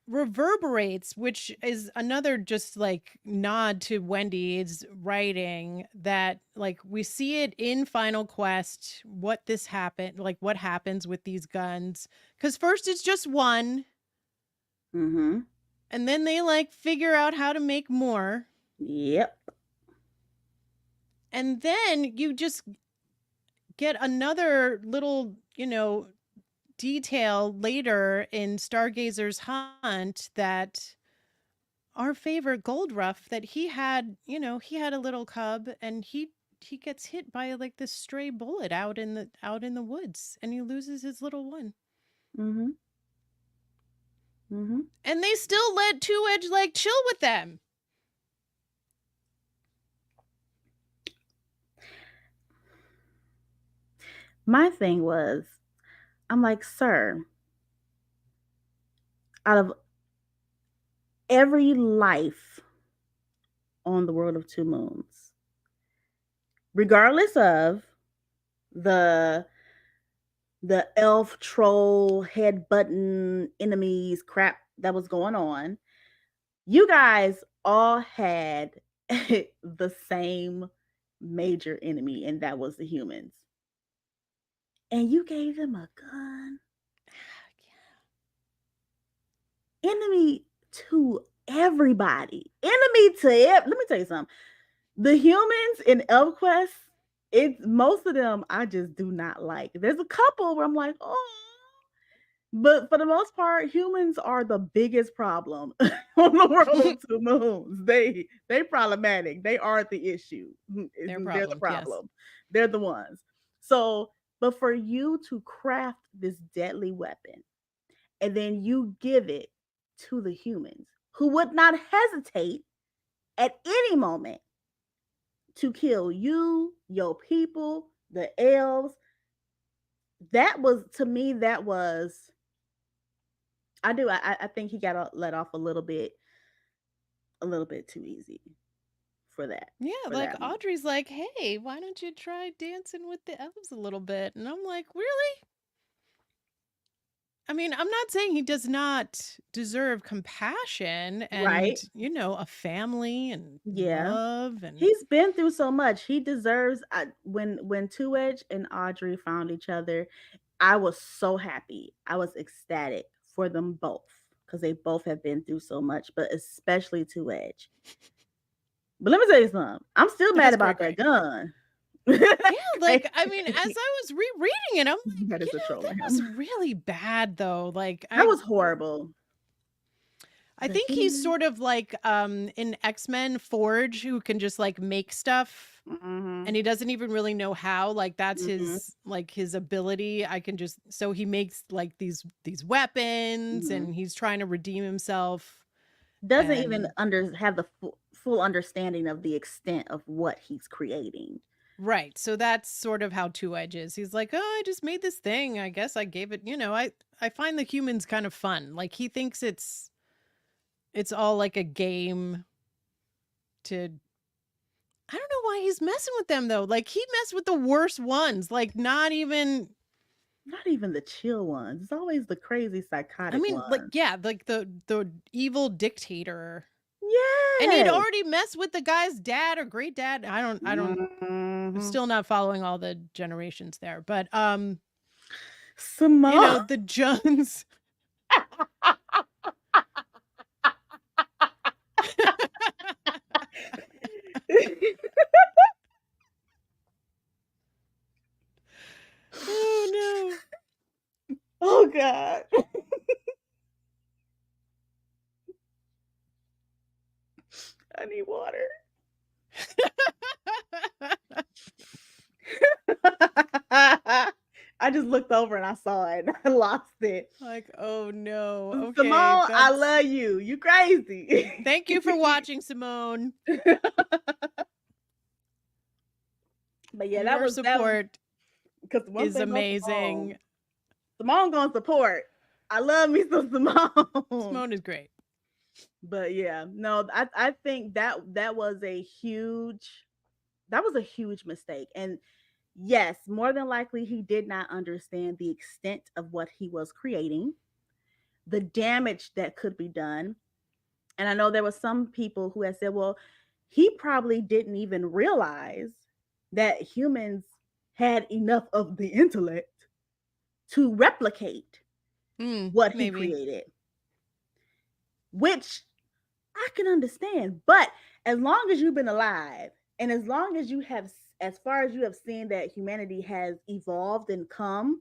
reverberates, which is another just like nod to Wendy's writing, that like we see it in Final Quest, what happens with these guns. Because first it's just one. And then they like figure out how to make more. Yep. And then you just get another little, detail later in Stargazer's Hunt that our favorite Goldruff, that he had a little cub, and he gets hit by like this stray bullet out in the woods, and he loses his little one. And they still let Two Edge like chill with them. My thing was, I'm like, sir, out of every life on the world of Two Moons, regardless of the elf troll head button enemies crap that was going on, you guys all had the same major enemy, and that was the humans. And you gave them a gun. Enemy to everybody. Enemy to it. Let me tell you something. The humans in ElfQuest, most of them I just do not like. There's a couple where I'm like, oh. But for the most part, humans are the biggest problem on the world of Two Moons. They problematic. They are the issue. They're the problem. Yes. They're the ones. So, but for you to craft this deadly weapon and then you give it to the humans, who would not hesitate at any moment to kill you, your people, the elves, that was, to me, I think he got let off a little bit too easy for that. Yeah, like Audrey's like, hey, why don't you try dancing with the elves a little bit? And I'm like, really? I mean, I'm not saying he does not deserve compassion and, right, a family and love. And he's been through so much. He deserves. When Two Edge and Audrey found each other, I was so happy. I was ecstatic for them both, because they both have been through so much, but especially Two Edge. But let me tell you something. I'm still mad about that gun. Yeah, like, I mean, as I was rereading it, I'm like, that was really bad, though. Like, that was horrible. I The think he's human. sort of like in X-Men Forge, who can just like make stuff and Mhm. he doesn't even really know how. Like that's Mhm. his ability. I can just so he makes like these weapons Mhm. and he's trying to redeem himself. Doesn't even And have the full understanding of the extent of what he's creating. right. So that's sort of how Two Edge is. He's like, "Oh, I just made this thing. I guess I gave it, I find the humans kind of fun. Like he thinks it's all like a game to I don't know why he's messing with them though. Like he messed with the worst ones. Like not even Not even the chill ones. It's always the crazy I psychotic mean, like ones. yeah, like the evil dictator. And he'd Yes. already messed with the guy's dad or great dad. I'm Mhm. still not following all the generations there. But Simone. the Jones. Oh Oh God. I need water. no. I just looked over and I saw it and I lost it. Like, oh no. Okay, Simone, I that's love you. You crazy. thank you for watching, Simone. But yeah, Your that was support because one is thing on Simone. amazing. Simone gonna support. I love me some Simone. Simone is great. But yeah, no, I think that was a huge mistake. And yes, more than likely he did not understand the extent of what he was creating, the damage that could be done. And I know there were some people who had said, well, he probably didn't even realize that humans had enough of the intellect to replicate what he Maybe. created, which I can understand. But as long as you've been alive and as long as you have, as far as you have seen that humanity has evolved and come,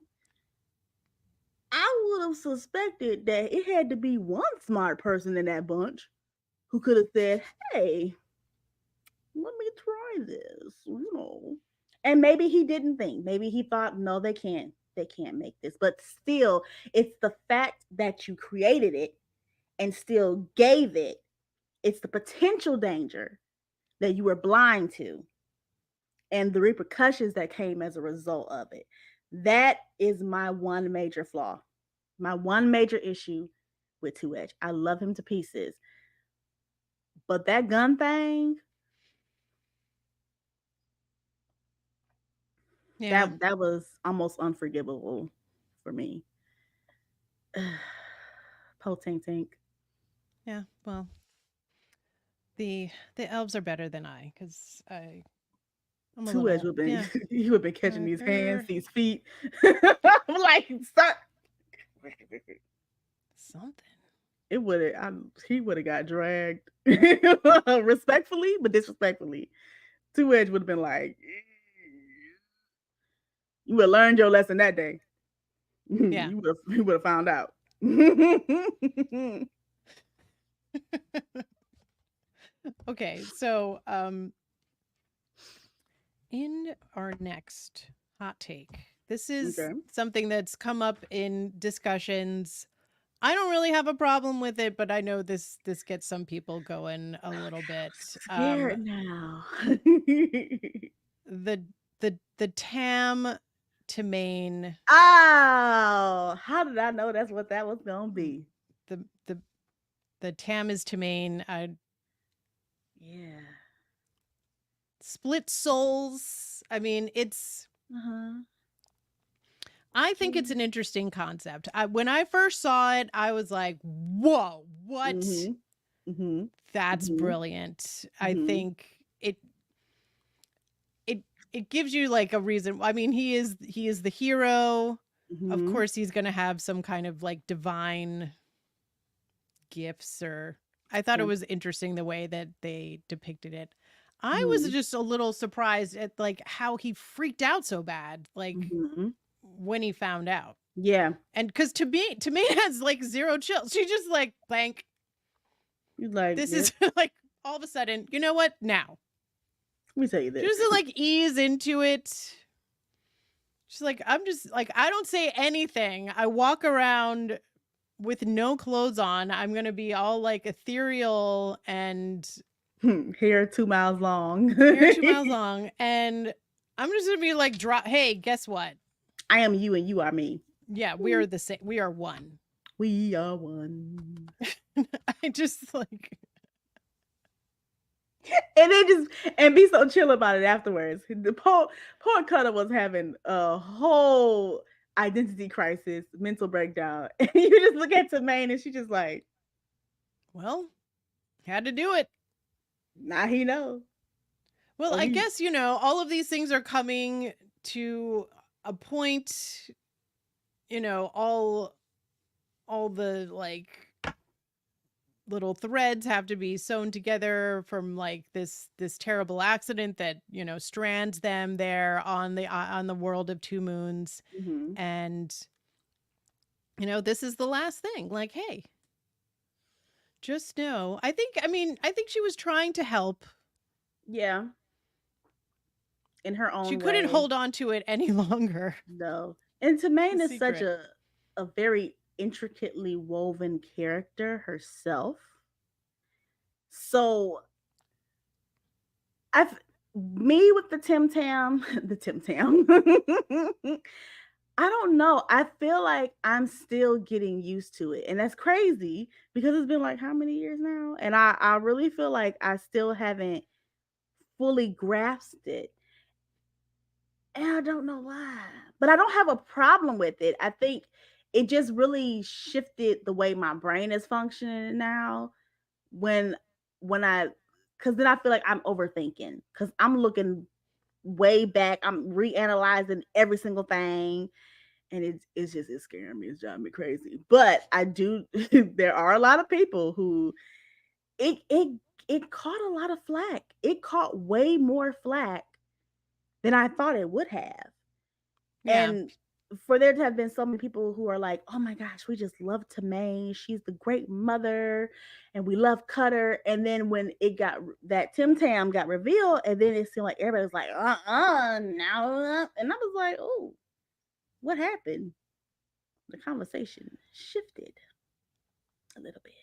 I would have suspected that it had to be one smart person in that bunch who could have said, hey, let me try this. And maybe he didn't think, maybe he thought, no, they can't make this. But still, it's the fact that you created it and still gave it, it's the potential danger that you were blind to and the repercussions that came as a result of it. That is my one major flaw, my one major issue with Two Edge. I love him to pieces, but that gun thing, Yeah. that was almost unforgivable for me. Potink Tink. Yeah. Well, the elves are better than I because I'm a Two Edge little would have been yeah. he would have been catching Like, these hands, these feet. I'm like, stop. something. It would have he would have got dragged respectfully, but disrespectfully. Two Edge would have been like, you would have learned your lesson that day. Yeah. You would have found out. Okay. So in our next hot take, this is Okay. something that's come up in discussions. I don't really have a problem with it, but I know this gets some people going a little bit. Scared now. The the Tam to main Oh, how did I know that's what that was gonna be? the the the Tam is to main Yeah. split souls. I mean, Uh-huh. I think it's Yeah. an interesting concept. When I first saw it, I was like, "Whoa, what? Mhm. Mhm. That's Mhm. brilliant." I Mhm. think it it gives you like a reason. I mean, he is the hero. Of Mhm. course, he's going to have some kind of like divine gifts or I thought it Yeah. was interesting the way that they depicted it. I was Mhm. just a little surprised at like how he freaked out so bad like Mhm. when he found out. Yeah. And cuz to me has like zero chill. She just like blank. You like, This yeah. is like all of a sudden, you know what? Now. Let me tell you this. Just to like ease into it. She's like, I'm just like, I don't say anything. I walk around with no clothes on. I'm going to be all like ethereal and Hair 2 miles long. hair 2 miles long. And I'm just going to be like, hey, guess what? I am you and you are me. Yeah, we are the same. We are one. We are one. I just like, And they just and be so chill about it afterwards. The poor Cutter was having a whole identity crisis, mental breakdown. And you just look at Tamaine and she just like, well, had to do it. now he knows. Well, Or I he guess, all of these things are coming to a point, all the like little threads have to be sewn together from like this terrible accident that, strands them there on the world of two moons. Mhm. And this is the last thing. Like, hey, just know. I think she was trying to help. Yeah. In her She own couldn't way. hold on to it any longer. No. And Tamaine The is such secret. a very intricately woven character herself. So I've me with the Tim Tam, the Tim Tam. I don't know. I feel like I'm still getting used to it. And that's crazy because it's been like how many years now? And I really feel like I still haven't fully grasped it. And I don't know why. But I don't have a problem with it. I think it just really shifted the way my brain is functioning now when I because then I feel like I'm overthinking because I'm looking way back. I'm reanalyzing every single thing. And it's scaring me. It's driving me crazy. But I do there are a lot of people who it caught a lot of flack. It caught way more flack than I thought it would have. Yeah. And for there to have been so many people who are like, oh my gosh, we just love Tamaine. She's the great mother and we love Cutter. And then when it got that Tim Tam got revealed, and then it seemed like everybody was like, now. And I was like, oh, what happened? The conversation shifted a little bit.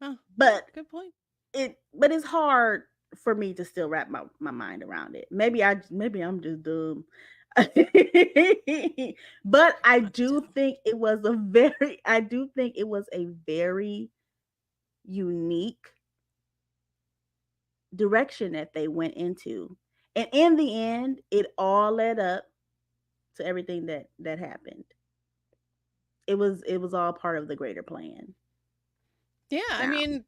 Oh, But good point. it's hard for me to still wrap my mind around it. Maybe I'm just dumb. But I do think it was a very unique direction that they went into. And in the end, it all led up to everything that happened. It was all part of the greater plan. Yeah, I Now, mean,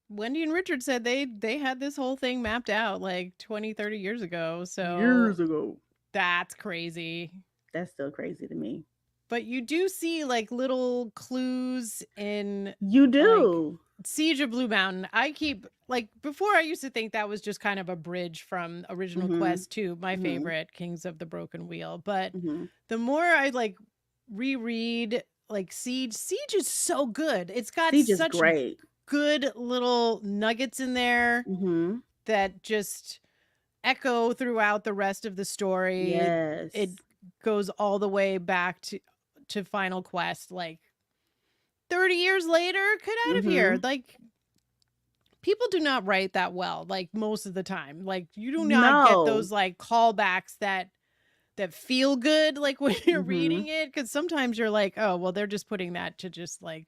Wendy and Richard said they had this whole thing mapped out like 20, 30 years ago. So years ago. that's crazy. That's still crazy to me. But you do see like little clues in You like do. Siege of Blue Mountain. I keep like before I used to think that was just kind of a bridge from original Mhm. Quest to my Mhm. favorite, Kings of the Broken Wheel. But Mhm. the more I like reread like Siege is so good. It's got Siege is such great. good little nuggets in there Mhm. that just echo throughout the rest of the story. It Yes. goes all the way back to Final Quest, like 30 years later. Get out of here. Mhm. Like, people do not write that well, like most of the time. Like, you do not get No. those like callbacks that feel good like when you're Mhm. reading it, because sometimes you're like, oh well, they're just putting that to just like,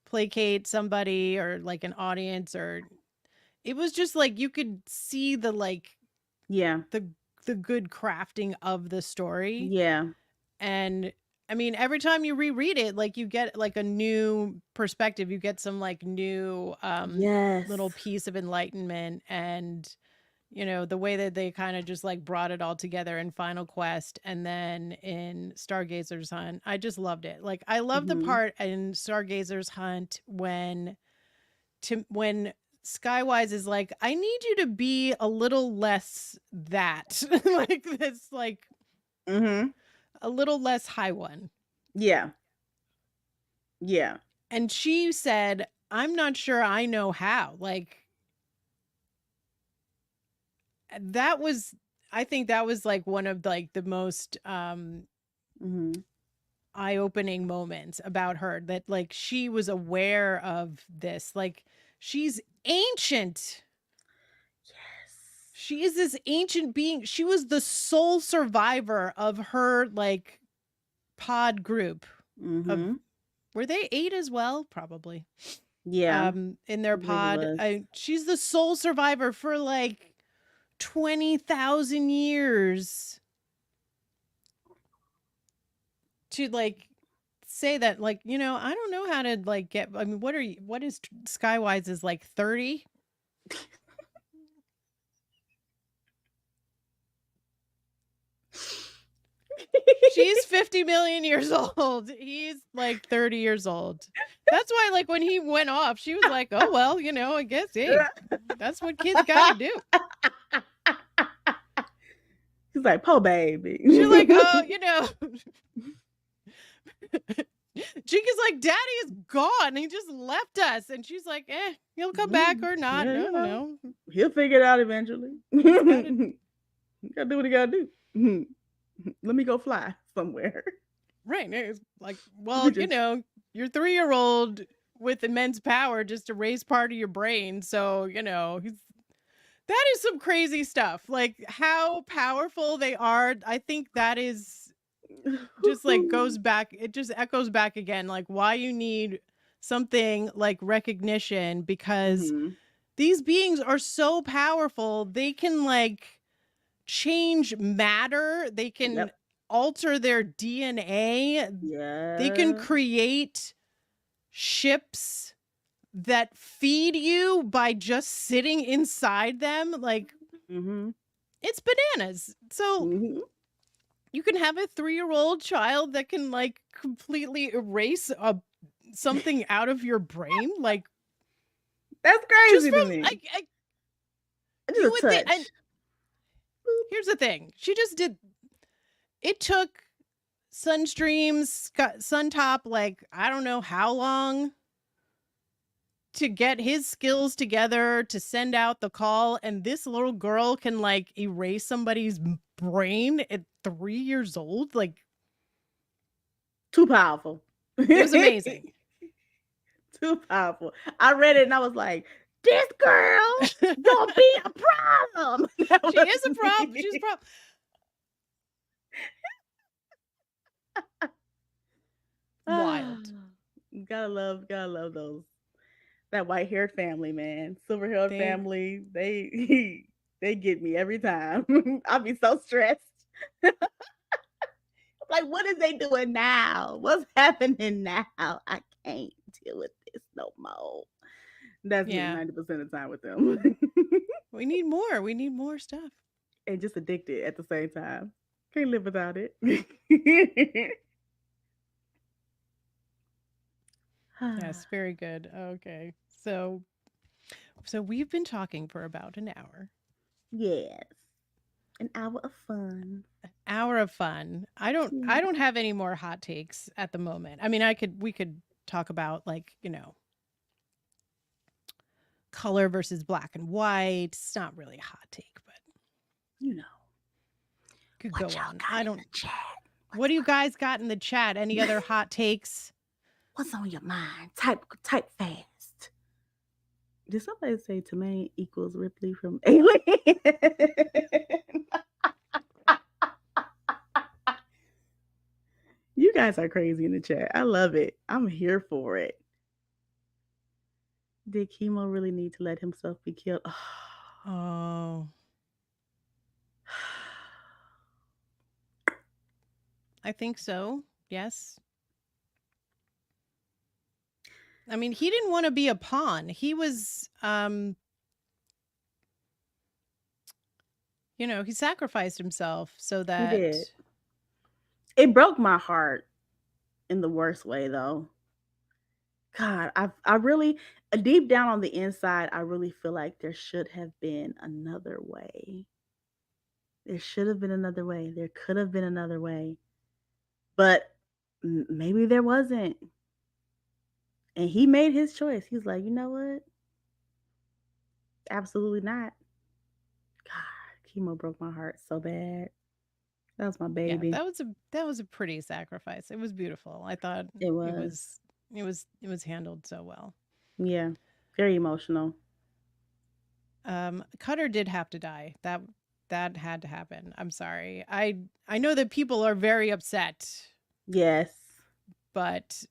placate somebody or like an audience. Or it was just like you could see the like Yeah. the good crafting of the story. Yeah. And I mean, every time you reread it, like you get like a new perspective, you get some like new little Yes. piece of enlightenment. And the way that they kind of just like brought it all together in Final Quest and then in Stargazer's Hunt. I just loved it. Like, I love the Mhm. part in Stargazer's Hunt when Skywise is like, I need you to be a little less that. Like this, like Mhm. a little less high one. Yeah. Yeah. And she said, I'm not sure I know how. Like, that was, I think that was like one of like the most Mhm. eye-opening moments about her, that like she was aware of this. Like, she's ancient. Yes. She is this ancient being. She was the sole survivor of her like pod group of, Mhm. were they 8 as well? Probably. Yeah, In their I believe it pod. was. She's the sole survivor for like 20,000 years. To like say that, like, I don't know how to like get, I mean, what is Skywise is like 30? She's 50 million years old. He's like 30 years old. That's why, like, when he went off, she was like, oh, well, I guess, hey, that's what kids got to do. He's like, "Po baby." She's like, oh, Chica's like, Daddy is gone. He just left us. And she's like, he'll come back or not. Yeah, No, no. he'll figure it out eventually. He's got it. He gotta do what he gotta do. Let me go fly somewhere. Right. It's like, Let well, me just your 3-year-old with immense power just erased part of your brain. So, that is some crazy stuff. Like, how powerful they are. I think that is just like goes back. It just echoes back again, like why you need something like recognition, because Mhm. these beings are so powerful. They can like change matter. They can Yep. alter their DNA. They can Yeah. create ships that feed you by just sitting inside them. Like, Mhm. it's bananas. So Mhm. you can have a 3-year-old child that can like completely erase something out of your brain. Like, That's just crazy to from me. you Just would a think. touch. And here's the thing: she just did. It took Sunstream's Suntop, like, I don't know how long to get his skills together to send out the call, and this little girl can like erase somebody's brain at 3 years old. Like, Too powerful. it was amazing. Too powerful. I read it and I was like, this girl gonna be a problem. That She was is a problem. She's a me. problem. Wild. Gotta love those. That white haired family, man. Silver haired They family. They get me every time. I'll be so stressed. Like, what is they doing now? What's happening now? I can't deal with this no more. That's me Yeah. 90% of the time with them. We need more. We need more stuff. And just addicted at the same time. Can't live without it. Yes, very good. Okay. So we've been talking for about an hour. Yes. An hour of fun. Hour of fun. I don't have any more hot takes at the moment. I mean, we could talk about like, color versus black and white. It's not really a hot take, but You know. could What go y'all on. got I in don't the chat? What do you guys got in the chat? Any other hot takes? What's on your mind? Type fast. Did somebody say Tamaine equals Ripley from Alien? You guys are crazy in the chat. I love it. I'm here for it. Did Chemo really need to let himself be killed? Oh, I think so. Yes. I mean, he didn't want to be a pawn. He was he sacrificed himself so He did. that It broke my heart in the worst way, though. God, I really deep down on the inside, I really feel like there should have been another way. There should have been another way. There could have been another way. But maybe there wasn't. And he made his choice. He was like, you know what? Absolutely not. God, chemo broke my heart so bad. That was my Yeah, baby. that was a pretty sacrifice. It was beautiful. I thought It it was. was it was handled so well. Yeah. Very emotional. Cutter did have to die. That had to happen. I'm sorry. I know that people are very upset, Yes. but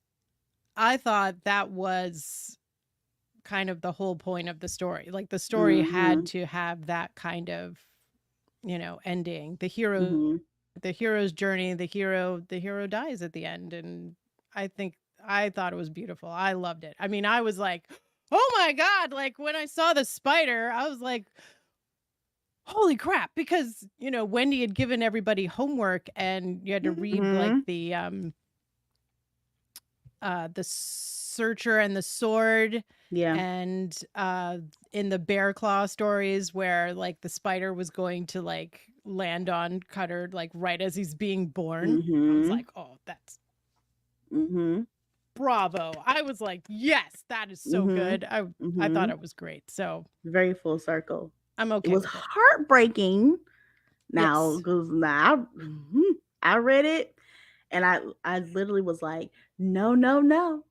I thought that was kind of the whole point of the story. Like the story had Mhm. to have that kind of, ending. Mhm. The hero's journey, the hero dies at the end, and I think I thought it was beautiful. I loved it. I mean, I was like, "Oh my god," like when I saw the spider, I was like, "Holy crap," because, Wendy had given everybody homework and you had to read like Mhm. the Searcher and the Sword, Yeah. and in the Bear Claw stories where like the spider was going to like land on Cutter like right as he's being born. I was Mhm. like, "Oh, that's Mhm. bravo." I was like, "Yes, that is so Mhm. good." I thought Mhm. it was great. So, Very full circle. I'm It okay was with it. heartbreaking now Yes. because now I read it and I literally was like, no, no, no.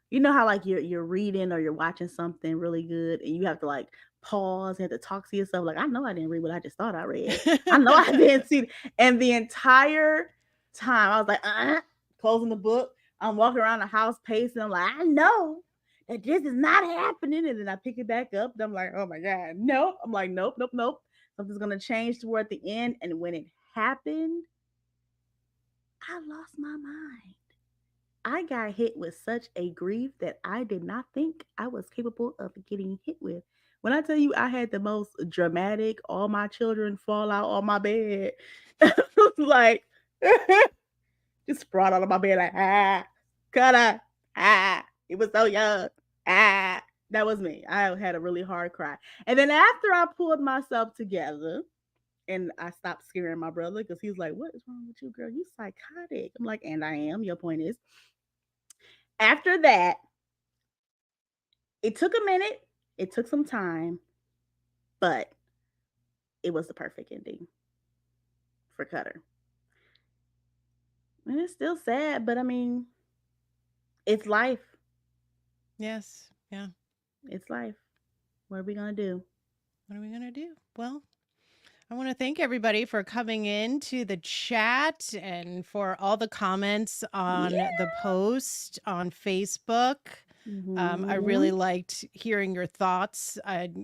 You know how like you're reading or you're watching something really good and you have to like pause, you have to talk to yourself. Like, I know I didn't read what I just thought I read. I know I didn't see it. And the entire time I was like, closing the book. I'm walking around the house pacing. I'm like, I know that this is not happening. And then I pick it back up. And I'm like, oh my God, no. I'm like, nope, nope, nope. Something's gonna change toward the end. And when it happened, I lost my mind. I got hit with such a grief that I did not think I was capable of getting hit with. When I tell you I had the most dramatic, all my children fall out on my bed, like just sprawled out of my bed like cutter, it was so young, that was me. I had a really hard cry, and then after I pulled myself together and I stopped scaring my brother because he was like, "What is wrong with you, girl? You psychotic." I'm like, "And I am. Your point is." After that, it took a minute, it took some time, but it was the perfect ending for Cutter. And it's still sad, but I mean, it's life. Yes. Yeah. It's life. What are we gonna do? What are we going to do? Well, I want to thank everybody for coming in to the chat and for all the comments on Yeah. the post on Facebook. I really Mhm. liked hearing your thoughts.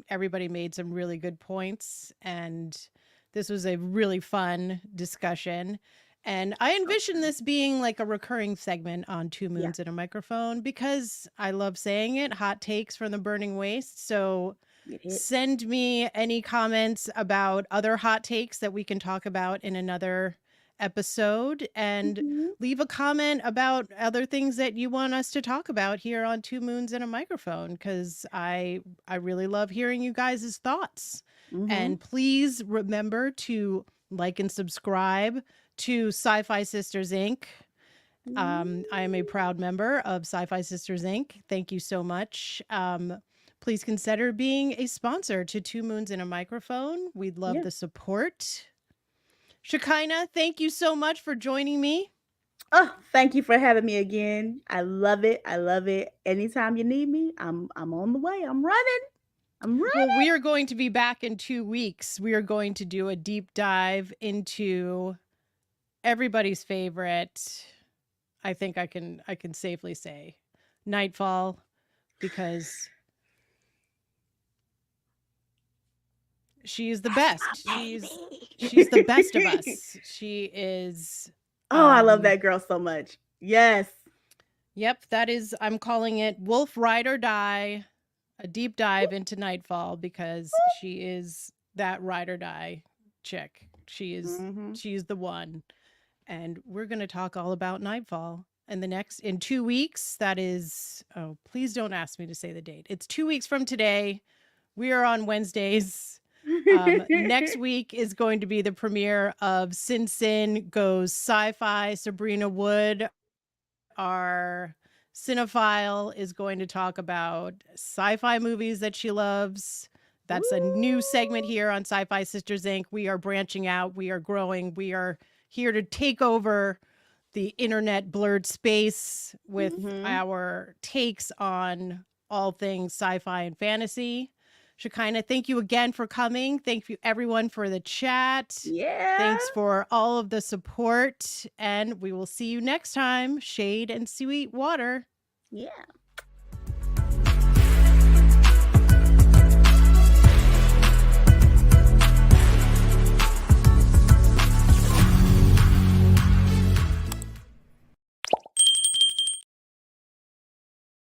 Everybody made some really good points, and this was a really fun discussion. And I So envision fun. this being like a recurring segment on Two Yeah. Moons and a Microphone because I love saying it, hot takes from the burning waste. So It hits. send me any comments about other hot takes that we can talk about in another episode, and Mhm. leave a comment about other things that you want us to talk about here on Two Moons and a Microphone, because I really love hearing you guys' thoughts. Mhm. And please remember to like and subscribe to SyFy Sisters Inc. I am a proud member of SyFy Sisters Inc. Thank you so much. Please consider being a sponsor to Two Moons and a Microphone. We'd love Yeah. the support. Shekinah, thank you so much for joining me. Oh, thank you for having me again. I love it. I love it. Anytime you need me, I'm on the way. I'm running. I'm Well, running. we are going to be back in 2 weeks. We are going to do a deep dive into everybody's favorite. I think I can safely say Nightfall, because she is the That's best. my She's the best of baby. us. She is Oh, I love that girl so much. Yes. yep, that is, I'm calling it Wolf Ride or Die, a deep dive into Nightfall, because she is that ride or die chick. Mhm. She's the one. And we're going to talk all about Nightfall. And in 2 weeks, that is, oh, please don't ask me to say the date. It's 2 weeks from today. We are on Wednesdays. Next week is going to be the premiere of Sin Sin Goes Sci-Fi. Sabrina Wood, our cinephile, is going to talk about sci-fi movies that she loves. That's a new segment Woo! here on SyFy Sistas Inc. We are branching out. We are growing. We are here to take over the internet blurred space with Mhm. our takes on all things sci-fi and fantasy. Shekinah, thank you again for coming. Thank you everyone for the chat. Yeah. Thanks for all of the support, and we will see you next time. Shade and sweet water. Yeah.